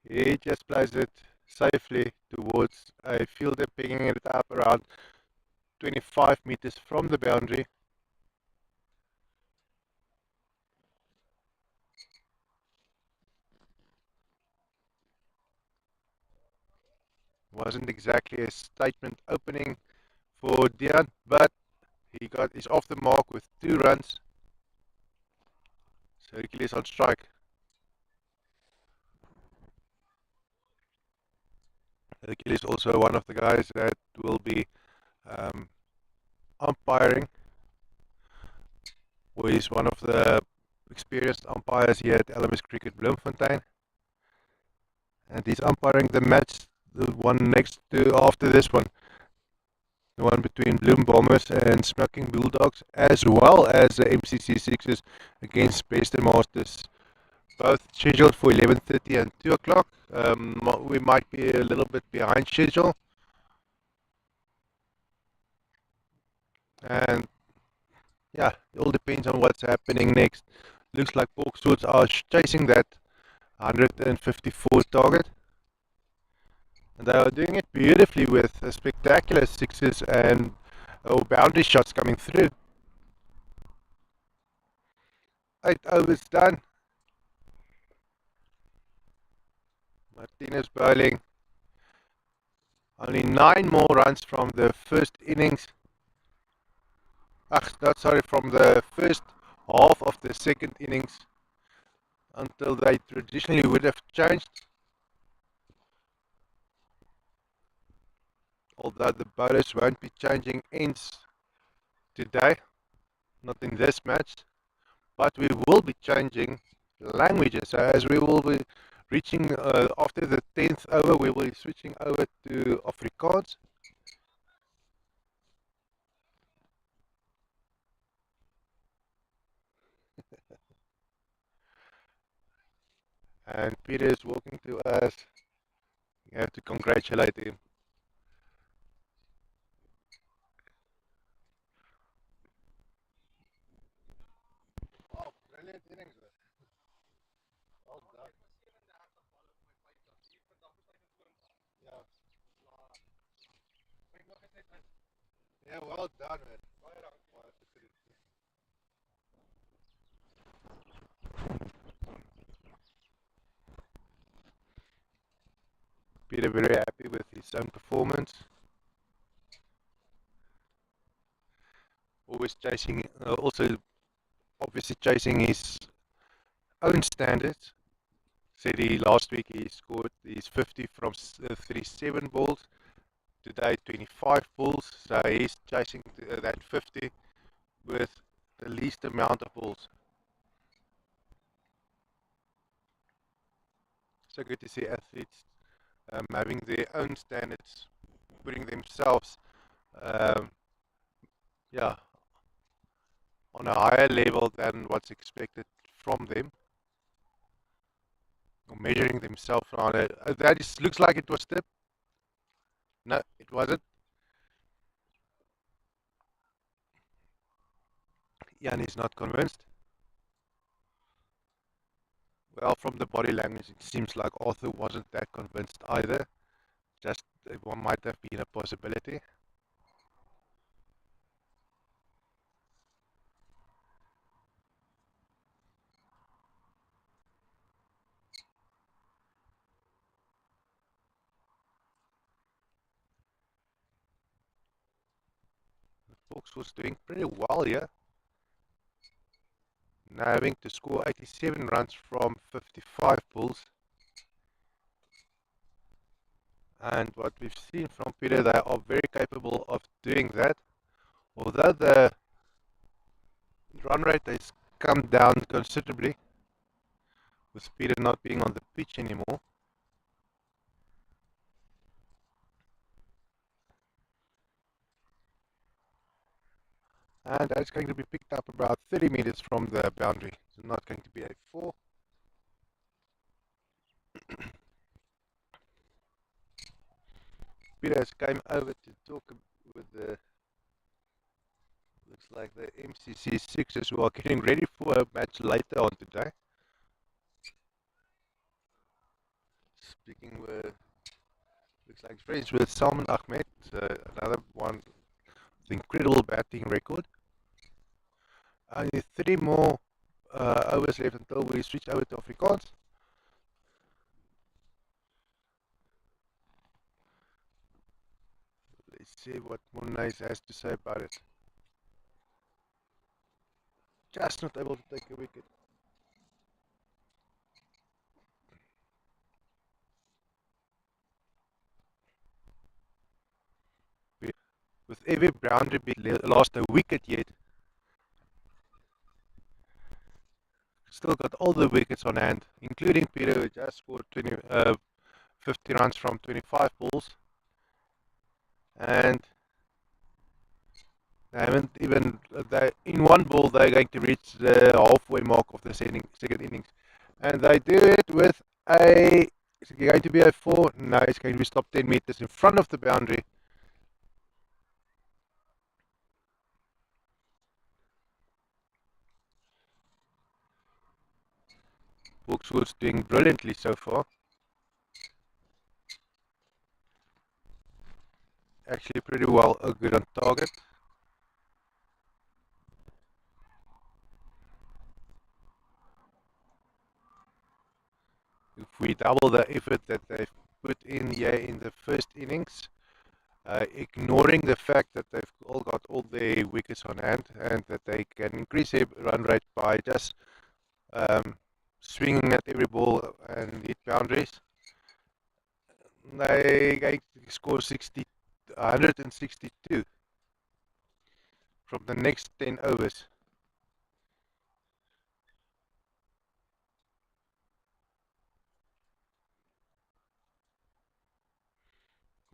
he just plays it safely towards a fielder, picking it up around 25 meters from the boundary. Wasn't exactly a statement opening for Dian, but he's off the mark with 2 runs. So Hercules on strike. Hercules also one of the guys that will be um, umpiring, who is one of the experienced umpires here at LMS Cricket Bloemfontein. And he's umpiring the match, the one next to after this one, the one between Bloem Bombers and Smoking Bulldogs, as well as the MCC Sixers against Bester Masters, both scheduled for 11:30 and 2 o'clock. We might be a little bit behind schedule, and yeah, it all depends on what's happening next. Looks like Porkswords are chasing that 154 target. And they are doing it beautifully with spectacular sixes and boundary shots coming through. 8 overs done. Martinez bowling. Only 9 more runs from the first innings. Sorry, from the first half of the second innings until they traditionally would have changed. Although the bowlers won't be changing ends today, not in this match, but we will be changing languages. So as we will be reaching after the 10th over, we will be switching over to Afrikaans. And Peter is walking to us. You have to congratulate him. Oh, brilliant innings. Well done. Peter very happy with his own performance. Always chasing, also obviously chasing his own standards. Said he last week he scored his 50 from 37 balls. Today 25 balls, so he's chasing that 50 with the least amount of balls. So good to see athletes having their own standards, putting themselves, um, yeah, on a higher level than what's expected from them, or measuring themselves on it. That just looks like it was tip. No, it wasn't. Jan is not convinced. Well, from the body language, it seems like Arthur wasn't that convinced either. Just one might have been a possibility. Fox was doing pretty well here. Now having to score 87 runs from 55 balls. And what we've seen from Peter, they are very capable of doing that. Although the run rate has come down considerably, with Peter not being on the pitch anymore. And that's going to be picked up about 30 meters from the boundary. So not going to be a 4. Peter has came over to talk with the, looks like the MCC Sixers who are getting ready for a match later on today. Speaking with, looks like friends with Salman Ahmed, another one with incredible batting record. Only 3 more overs left until we switch over to Afrikaans. Let's see what Monais has to say about it. Just not able to take a wicket. With every boundary beat lost a wicket yet. Still got all the wickets on hand, including Peter, who just scored 50 runs from 25 balls. And they haven't even, in one ball, they're going to reach the halfway mark of the second innings. And they do it with a, is it going to be a 4? No, it's going to be stopped 10 meters in front of the boundary. Brookswood's doing brilliantly so far. Actually pretty well, good on target. If we double the effort that they've put in here in the first innings, ignoring the fact that they've all got all their wickets on hand and that they can increase their run rate by just swinging at every ball and hit boundaries, they score 162 from the next 10 overs.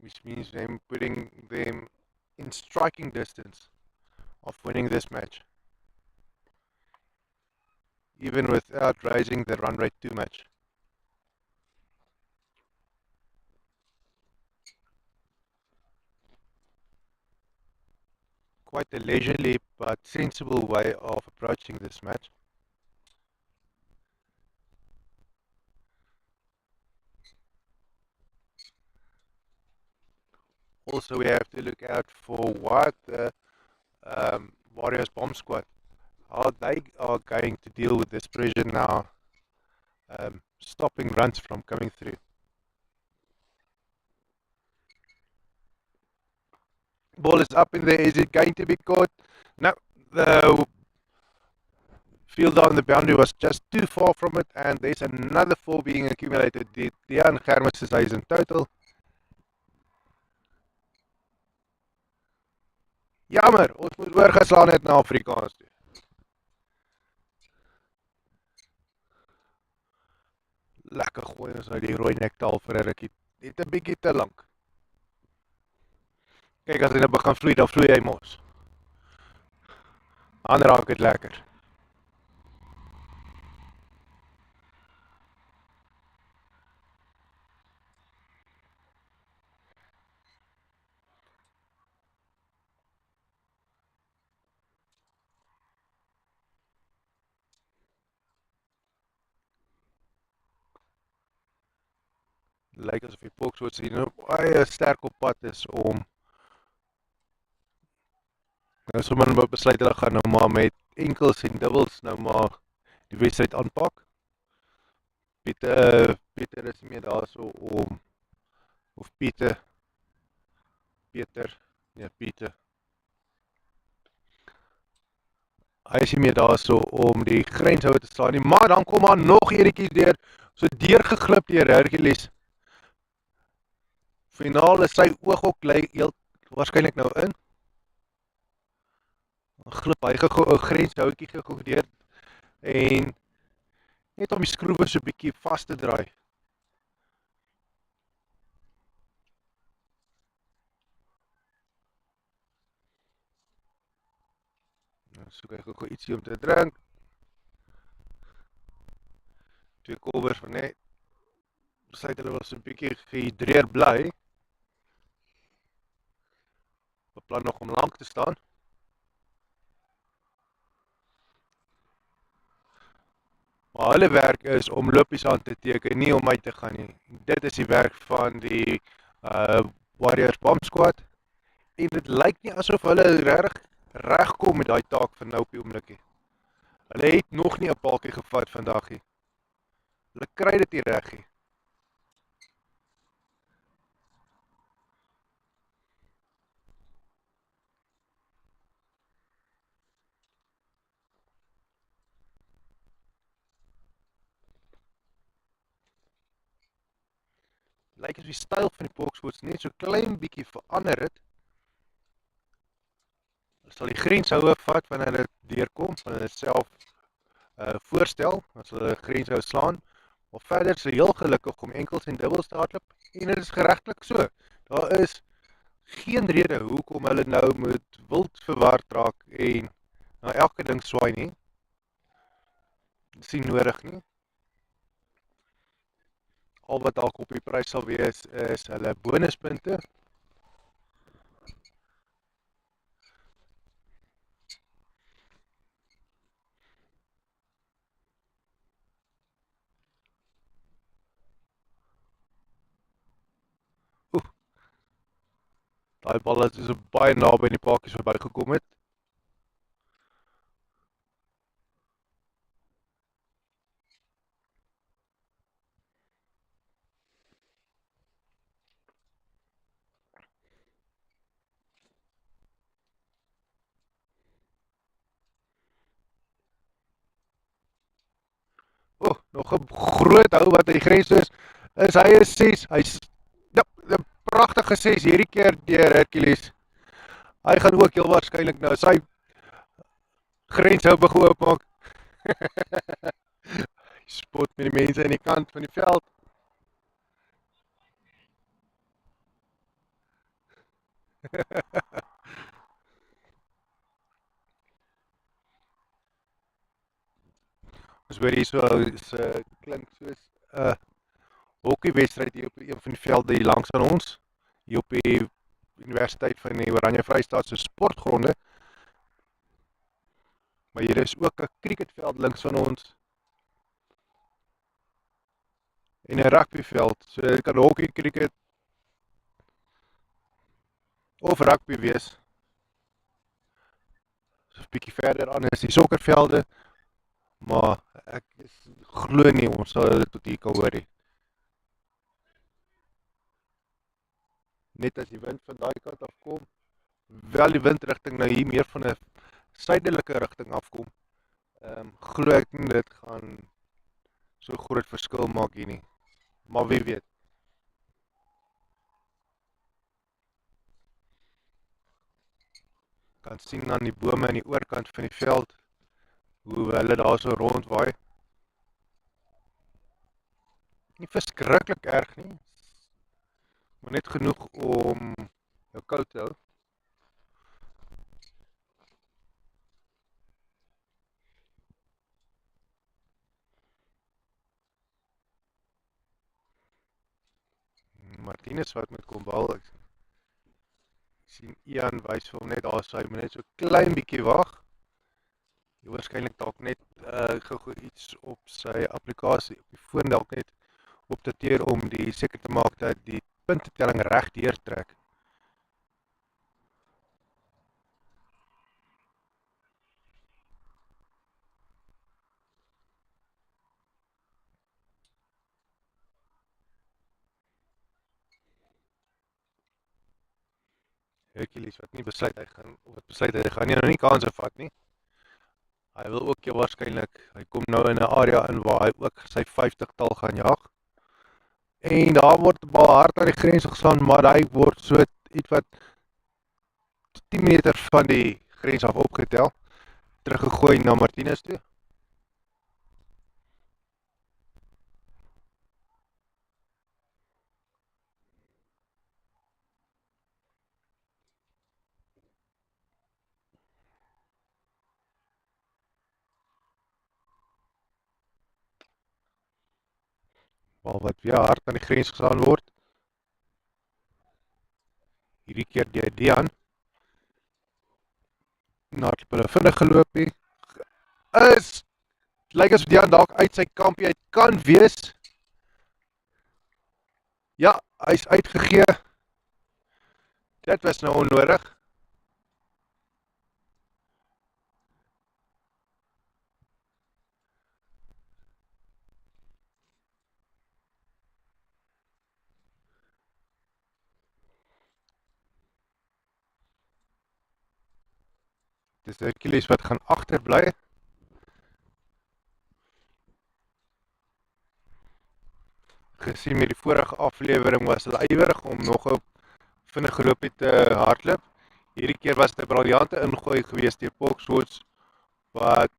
Which means them putting them in striking distance of winning this match, even without raising the run rate too much. Quite a leisurely but sensible way of approaching this match. Also, we have to look out for what the Warriors bomb squad, how they are going to deal with this pressure now, stopping runs from coming through. Ball is up in there. Is it going to be caught? No. The field on the boundary was just too far from it, and there's another 4 being accumulated. Dean Germes is in total. Jammer, ons moet oorgeslaan het na Afrikaans toe. Lekker gooi ons nou die rooi nektaal vir 'n rukkie. Net 'n bietjie te lank. Kyk, as hy nou begin vloei, dan vloei hy mos. Dan raak dit lekker. Lyk asof die Bokswoord se nou baie sterk op pad is om nou sommer nou besluit hulle gaan nou maar met enkels en dubbels nou maar die wedstryd aanpak. Pieter is mee daarso om of Pieter hy is nie meer daarso om die grenshouer te slaan nie, maar dan kom daar nog enetjie deur, so deurgeglip deur Hercules. Finaal is sy oogok lê heel waarskynlik nou in. Glip hy gou 'n grenshouertjie gou deur en net om die skroewe so 'n bietjie vas te draai. Nou soek hy gou ietsie om te drink. 2 kolbers van net besluit hulle was 'n bietjie gehidreer bly. Beplan nog om lank te staan. Maar hulle werk is om lopies aan te teken, nie om uit te gaan nie. Dit is die werk van die Warriors BOM squad. En dit lyk nie asof hulle reg kom met daai taak vir nou op die oomblikie. Hulle het nog nie 'n paaltjie gevat vandag nie. Hulle kry dit nie reg nie. Lyk as die styl van die Bokswoord net so klein bietjie verander het. Hulle sal die grenshouer vat wanneer dit deurkom, wanneer hulle self voorstel, as hulle grenshou slaan, maar verder is heel gelukkig om enkels en dubbels te hardloop, en dit is geregtelik so. Daar is geen rede hoekom hulle nou moet wild verward raak en na elke ding swaai nie. Dit is nie nodig nie. Al wat dalk op die prys sal wees is hulle bonuspunte. Daai bal is so baie naby in die paadjies verbygekom het. Nog 'n groot hou wat hy grens is hy is 6, hy's ja, 'n pragtige 6 hierdie keer deur Hercules. Hy gaan ook heel waarskynlik nou sy grenshou begin oopmaak. Spot met die mense aan die kant van die veld. Ons hoor hier so klink soos 'n hokkiewedstryd hier op een van die velde hier langs aan ons, hier op die Universiteit van die Oranje Vrystaat se sportgronde. Maar hier is ook 'n cricketveld links van ons en 'n rugbyveld. So dit kan hokkie, cricket of rugby wees. So 'n bietjie verder aan is die sokkervelde, maar ek glo nie ons sal dit tot hier kan hoor nie. Net as die wind van daai kant af kom, Wel die windrigting nou hier meer van 'n suidelike rigting afkom, glo ek nie dit gaan so groot verskil maak hier nie. Maar wie weet. Kan sien aan die bome aan die oorkant van die veld hoe hulle daar so rondwaai. Nie verskriklik erg nie, maar net genoeg om jou koud te hou. Martinus wat met kom bal, ek sien Ian wys vir hom net daar, sy moet net so klein bietjie wag. Jy waarskynlik dalk net gou iets op sy applikasie op die foon dalk net opdateer om die seker te maak dat die puntetelling reg deurtrek. Hercules wat nie besluit hy gaan of wat besluit hy gaan nie nou nie kanse vat nie. Hy wil ook jou waarskynlik, hy kom nou in 'n area in waar hy ook sy 50-tal gaan jag. En daar word baie hard aan die grens geslaan, maar hy word so iets wat 10 meter van die grens af opgetel, teruggegooi na Martinus toe. Bal wat weer hard aan die grens geslaan word. Hierdie keer deur Dean. Hardloop hulle vinnig geloopie. Lyk asof Dean dalk uit sy kampie uit kan wees. Ja, hy's uitgegee. Dit was nou onnodig. Dis Hercules wat gaan agterbly. Gesien met die vorige aflewering was hulle ywerig om nog 'n vinnige loopie te hardloop. Hierdie keer was dit 'n briljante ingooi gewees deur Poxwoods wat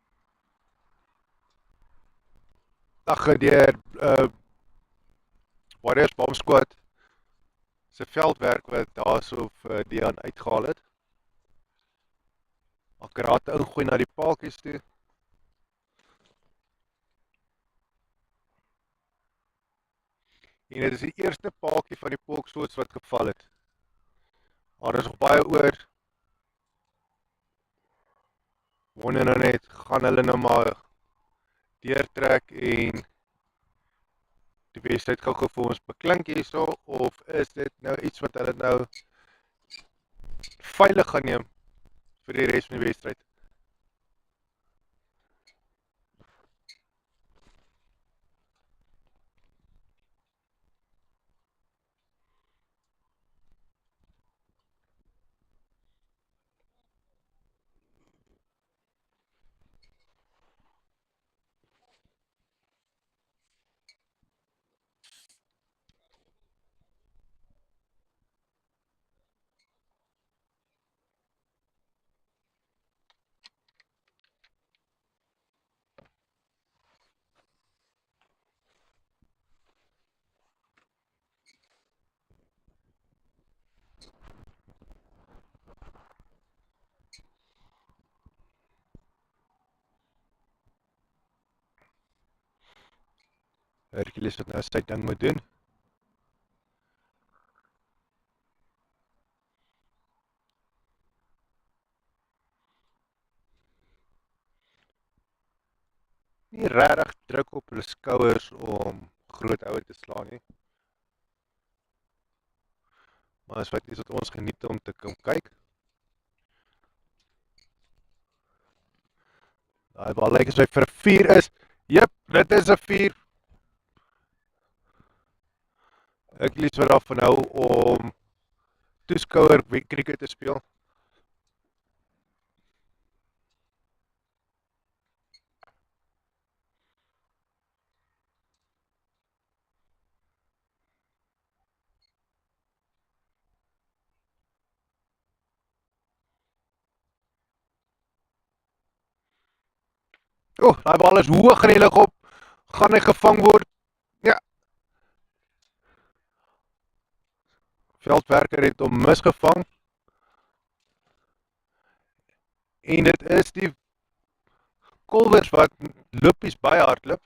deur Warriors BOM squad se veldwerk wat daarso vir Dean uitgehaal het. Akkurate ingooi na die paaltjies toe. En dit is die eerste paaltjie van die Poxwoods wat geval het. Maar is nog baie oor. Wonder nou net, gaan hulle nou maar deurtrek en die wedstryd gou vir ons beklink hierso, of is dit nou iets wat hulle nou veilig gaan neem vir die res van die wedstryd? Hercules wat nou sy ding moet doen. Nie regtig druk op hulle skouers om groot oue te slaan nie. Maar is wat iets wat ons geniet om te kom kyk. Daai bal lyk asof hy vir 'n 4 is. Jep, dit is 'n 4. Ek lief wat daarvan hou om toeskouer cricket te speel. Daai bal is hoog in die lug op. Gaan hy gevang word? Ja. Veldwerker het hom misgevang. En dit is die kolwers wat lopies baie hardloop.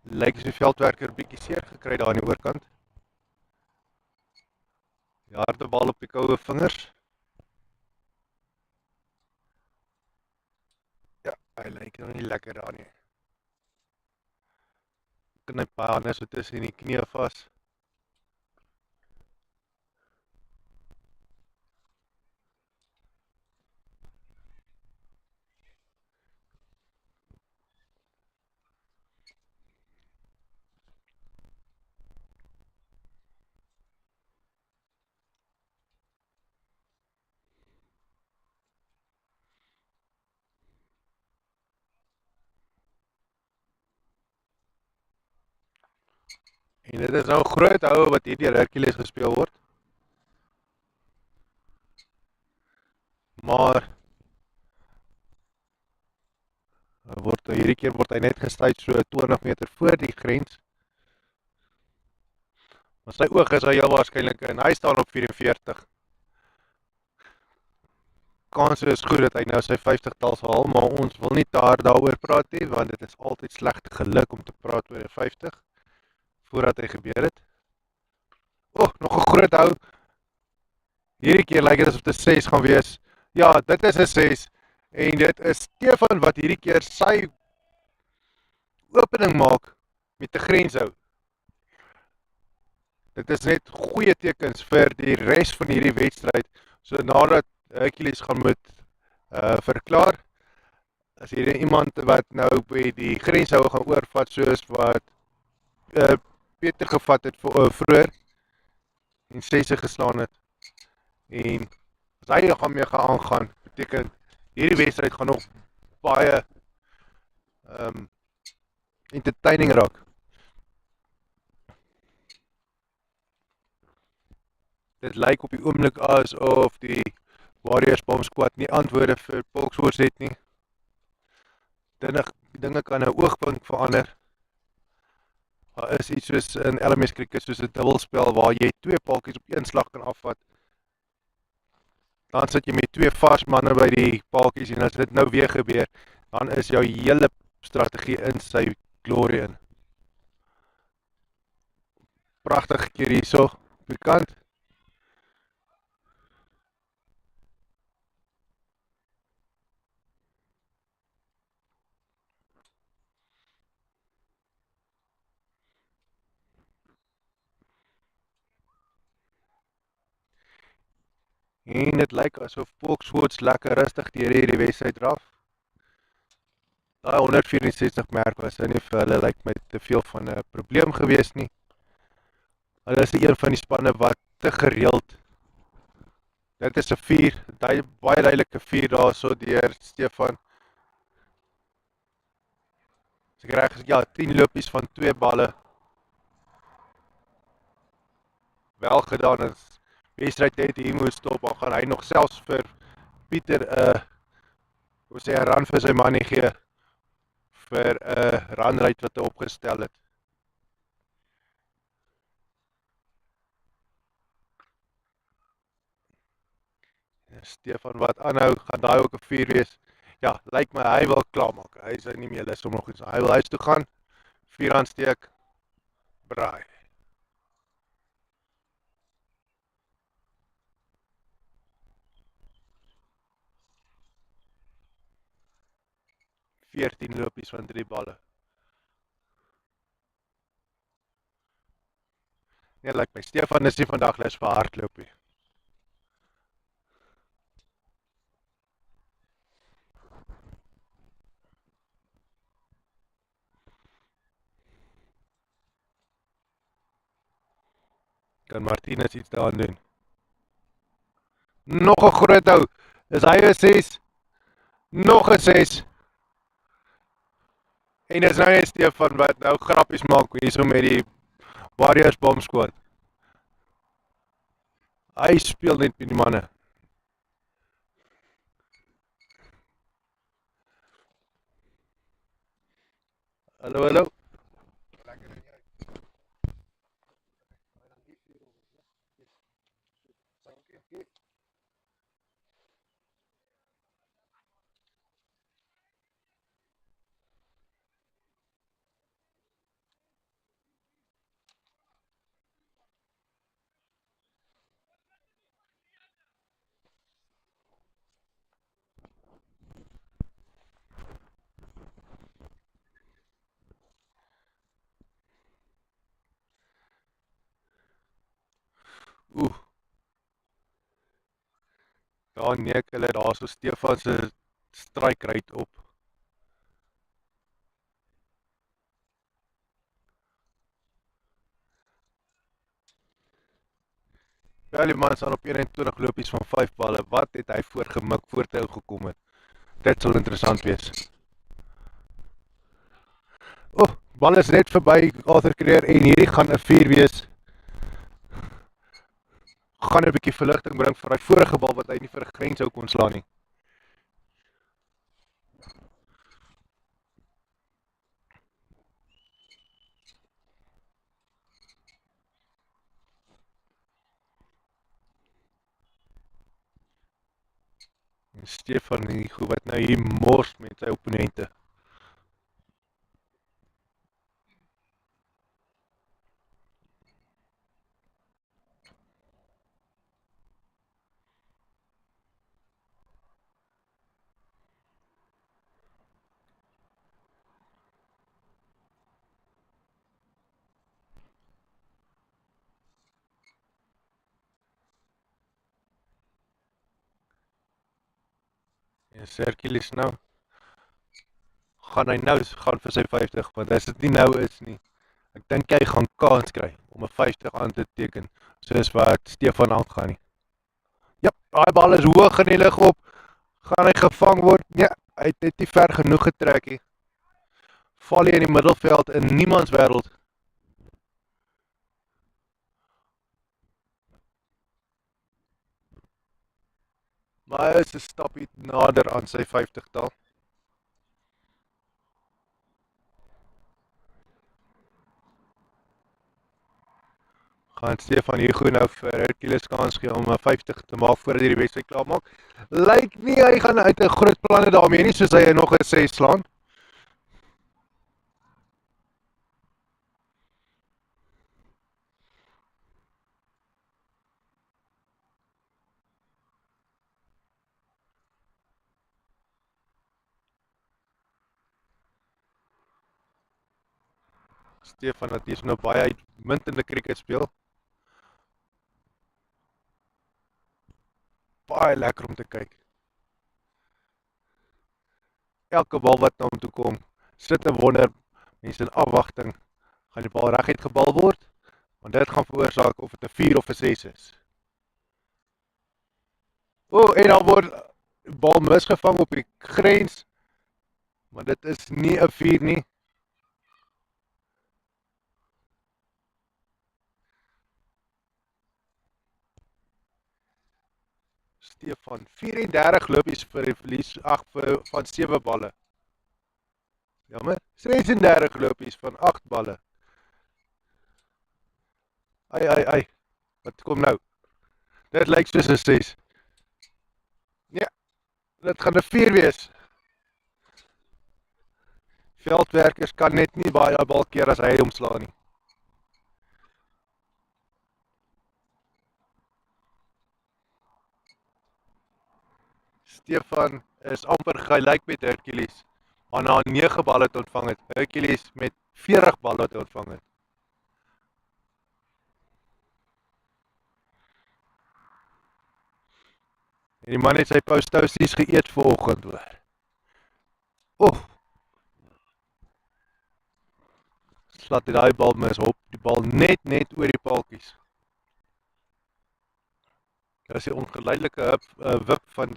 Lyk as die veldwerker bietjie seer gekry daar aan die oorkant. Die harde bal op die koue vingers. Ja, hy lyk nog nie lekker daar nie. Knip baie hande so tussen die knie vas. En dit is nou groot houe wat hier deur Hercules gespeel word. Maar hierdie keer word hy net gestuit so 20 meter voor die grens. Maar sy oog is hy heel waarskynlik en hy staan op 44. Kans is goed dat hy nou sy 50-tal sal haal, maar ons wil nie daaroor praat nie, want dit is altyd slegte geluk om te praat oor 'n 50 voordat hy gebeur het. Nog 'n groot hou. Hierdie keer lyk dit asof dit 'n 6 gaan wees. Ja, dit is 'n 6 en dit is Stefan wat hierdie keer sy opening maak met 'n grenshou. Dit is net goeie tekens vir die res van hierdie wedstryd. So nadat Hercules gaan moet verklaar, as hier iemand wat nou by die grenshou gaan oorvat soos wat Peter gevat het vroeër en 6 geslaan het. En as hy gaan mee aangaan, beteken hierdie wedstryd gaan nog baie entertaining raak. Dit lyk op die oomblik asof die Warriors BOM squad nie antwoorde vir Polkswoord het nie. Dinge kan 'n oogpunt verander. Daar is iets soos in LMS cricket, soos 'n dubbelspel waar jy 2 paaltjies op een slag kan afvat. Dan sit jy met 2 vars manne by die paaltjies en as dit nou weer gebeur, dan is jou hele strategie in sy glorie in. Pragtige keer hierso op die kant. En dit lyk asof Polkswoord lekker rustig deur hierdie wedstryd draf. Daai 164 merk was nie vir hulle lyk my te veel van 'n probleem gewees nie. Hulle is een van die spanne wat te gereeld. Dit is 'n 4, baie duidelike 4 daar so deur Stefan. As ek reg is, ja, 10 lopies van 2 balle. Wel gedaan is. Wedstryd net hier moet stop, dan gaan hy nog selfs vir Pieter 'n run vir sy manie gee vir 'n runrate wat hy opgestel het. Stefan wat aanhou, gaan daai ook 'n 4 wees. Ja, lyk my hy wil klaarmaak. Hy is nie meer lus om nog iets. Hy wil huis toe gaan. 4 aansteek. Braai. 14 lopies van 3 balle. Nee, lyk my Stefan is nie vandag lus vir hardloopie. Kan Martinez iets daaraan doen? Nog 'n groot hou. Is hy 'n 6? Nog 'n 6. En dis nou net Stefan wat nou grappies maak hierso met die Warriors BOM squad. Hy speel net met die manne. Hallo, hallo. Oeh, ja nee, ek hulle daar so Stefan se strykryt op. Ja, die man staan op 21 lopies van 5 balle. Wat het hy voorgemik voor hy gekom het? Dit sal interessant wees. Oeh, bal is net verby Arthur Creer en hierdie gaan 'n 4 wees. Gaan 'n bietjie verligting bring vir hy vorige bal wat hy nie vir 'n grens sou kon slaan nie. En Stefan hier wat nou hier mors met sy opponente. En Hercules nou gaan hy nou gaan vir sy 50, want as dit nie nou is nie, ek dink hy gaan kans kry om 'n 50 aan te teken, soos wat Stefan aangaan nie. Ja, daai bal is hoog in die lug op. Gaan hy gevang word? Nee, hy het net nie ver genoeg getrek nie. Val hy in die middelveld in niemands wêreld. Maar hy is 'n stapie nader aan sy 50-tal. Gaan Stefan Hugo nou vir Hercules kans gee om 'n 50 te maak voordat hy die wedstryd klaar maak. Lyk nie hy gaan uit 'n groot planne daarmee nie, soos hy nog 'n 6 slaan. Stefan wat hier nou baie uitmuntende cricket speel. Baie lekker om te kyk. Elke bal wat na hom toe kom, sit en wonder, mense in afwagting, gaan die bal reguit gebal word, want dit gaan veroorsaak of dit 'n 4 of 'n 6 is. En dan word die bal misgevang op die grens, maar dit is nie 'n 4 nie. Stefan, 34 lopies vir die verlies van 7 balle. Jammer, 36 lopies van 8 balle. Ai, wat kom nou? Dit lyk soos 'n 6. Nee, dit gaan 'n 4 wees. Veldwerkers kan net nie baie bal keer as hy hom slaan nie. Stefan is amper gelyk met Hercules, maar na 9 balle te ontvang het. Hercules met 40 balle te ontvang het. En die man het sy poustousies geëet vanoggend hoor. Oef, slat hy daai bal mis op, die bal net oor die paaltjies. Dit is 'n ongeleidelike wip van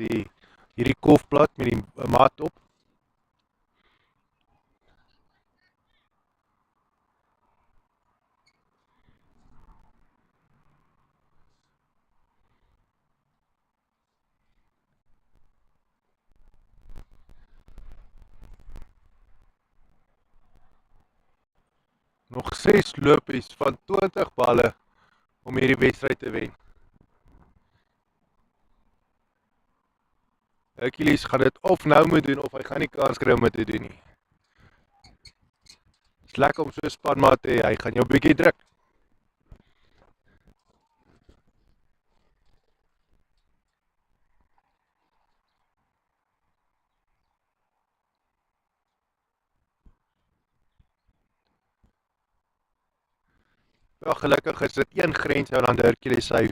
hierdie kolfplat met die maat op. Nog 6 lopies van 20 balle om hierdie wedstryd te wen. Hercules gaan dit of nou moet doen of hy gaan nie kans kry om dit te doen nie. Dit is lekker om so 'n spanmaat te hê, hy gaan jou bietjie druk. Ja, gelukkig is dit een grens en dan Hercules sy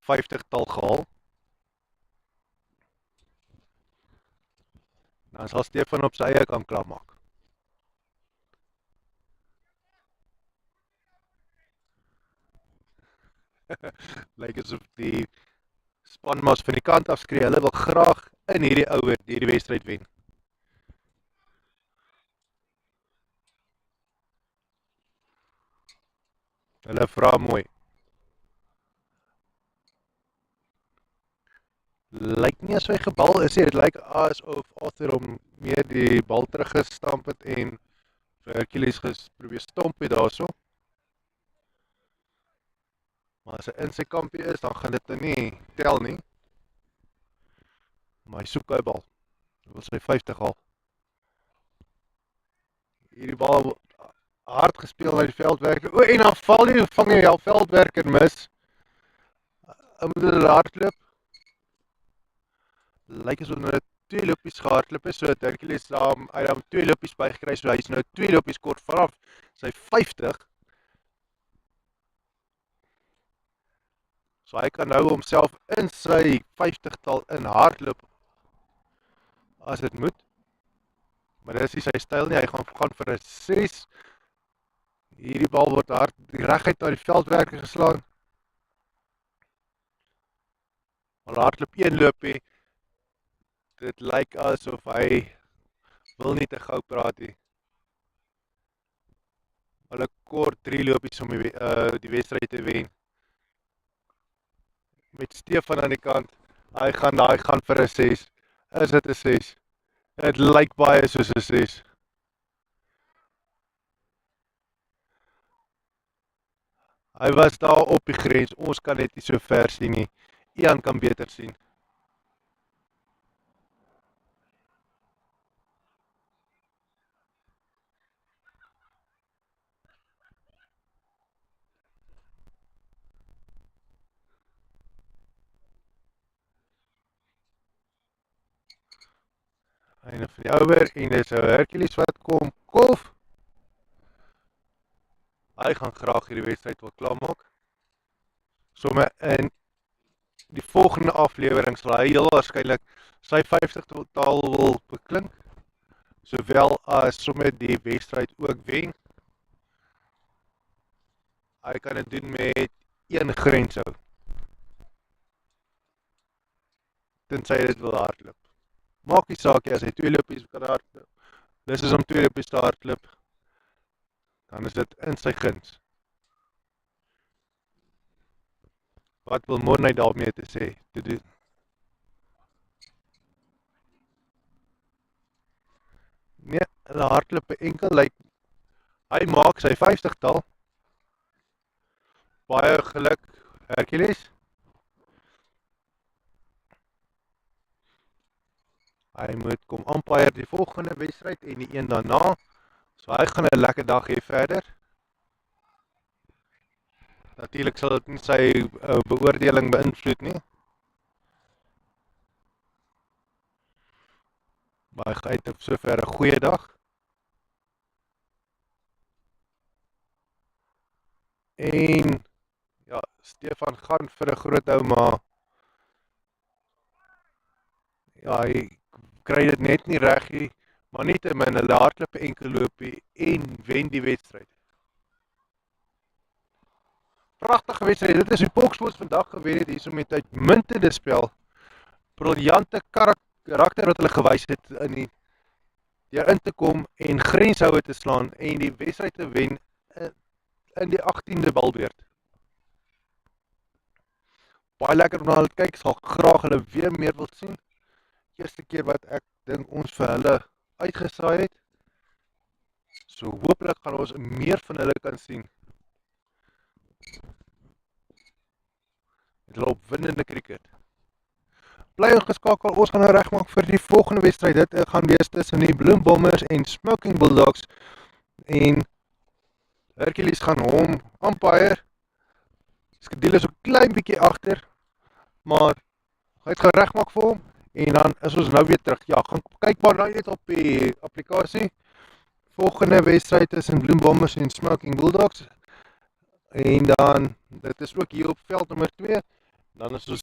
50-tal gehaal. Dan sal Stefan op sy eie kan klaarmaak. Lyk asof die spanmaats van die kant af skree, hulle wil graag in hierdie ouer hierdie wedstryd wen. Hulle vra mooi. Lyk nie as hy gebal is nie, dit lyk asof Arthur hom meer die bal teruggestamp het en vir Hercules probeer stomp het daarso. Maar as hy in sy kampie is, dan gaan dit nie tel nie. Maar hy soek hy bal. Hy wil sy 50 haal. Hierdie bal hard gespeel na die veldwerker. O, en dan val hy, vang hy al veldwerker mis. Hy moet hulle hardloop. Lyk asof hulle 2 lopies gehardloop is, so dat Hercules hy dan 2 lopies bygekry, so hy is nou 2 lopies kort vanaf sy 50. So hy kan nou homself in sy 50-tal in hardloop as dit moet. Maar dit is nie sy styl nie, hy gaan vir 'n 6. Hierdie bal word hard reguit na die veldwerker geslaan. Maar hardloop 1 loopie. Dit lyk asof hy wil nie te gou praat nie. Hulle kort 3 lopies om die wedstryd te wen. Met Stefan aan die kant, hy gaan vir 'n 6. Is dit 'n 6? Dit lyk baie soos 'n 6. Hy was daar op die grens, ons kan net nie so ver sien nie. Ian kan beter sien. Einde van die ouer en dis 'n Hercules wat kom kolf. Hy gaan graag hierdie wedstryd wil klaarmaak. Somme in die volgende aflewering sal hy heel waarskynlik sy 50-tal wil beklink, sowel as somme die wedstryd ook wen. Hy kan dit doen met 1 grenshou. Tensy hy dit wil hardloop. Maak nie saak as hy 2 lopies kan hardloop. Dis is om 2 lopies te hardloop. Dan is dit in sy guns. Wat wil Morney daarmee te sê? Te doen? Nee, hulle hardloop 'n enkel lyk. Hy maak sy 50-tal. Baie geluk, Hercules. Hy moet kom umpire die volgende wedstryd en die een daarna. So hy gaan 'n lekker dag hê verder. Natuurlik sal dit nie sy beoordeling beïnvloed nie. Maar hy het op sover 'n goeie dag. En ja, Stefan gaan vir 'n groot hou, maar ja, hy kry dit net nie reg nie, maar nietemin hulle hardloop 'n enkel loopie en wen die wedstryd. Pragtige wedstryd. Dit is die Bokssports vandag gewen het hierso met uitmuntende spel. Briljante karakter wat hulle gewys het deur in te kom en grenshoue te slaan en die wedstryd te wen in die 18de balbeurt. Baie lekker om na hulle kyk, sal graag hulle weer meer wil sien. Eerste keer wat ek dink ons vir hulle uitgesaai het. So hopelik gaan ons meer van hulle kan sien. Met hulle opwindende cricket. Bly ingeskakel, ons gaan nou regmaak vir die volgende wedstryd. Dit gaan wees tussen die Bloembombers en Smoking Bulldogs. En Hercules gaan hom umpire. Skedule is 'n klein bietjie agter, maar hy het gaan regmaak vir hom. En dan is ons nou weer terug. Ja, gaan kyk maar nou net op die applikasie. Volgende wedstryd tussen Bloembombers en Smoking Bulldogs. En dan, dit is ook hier op veld nommer 2. Dan is ons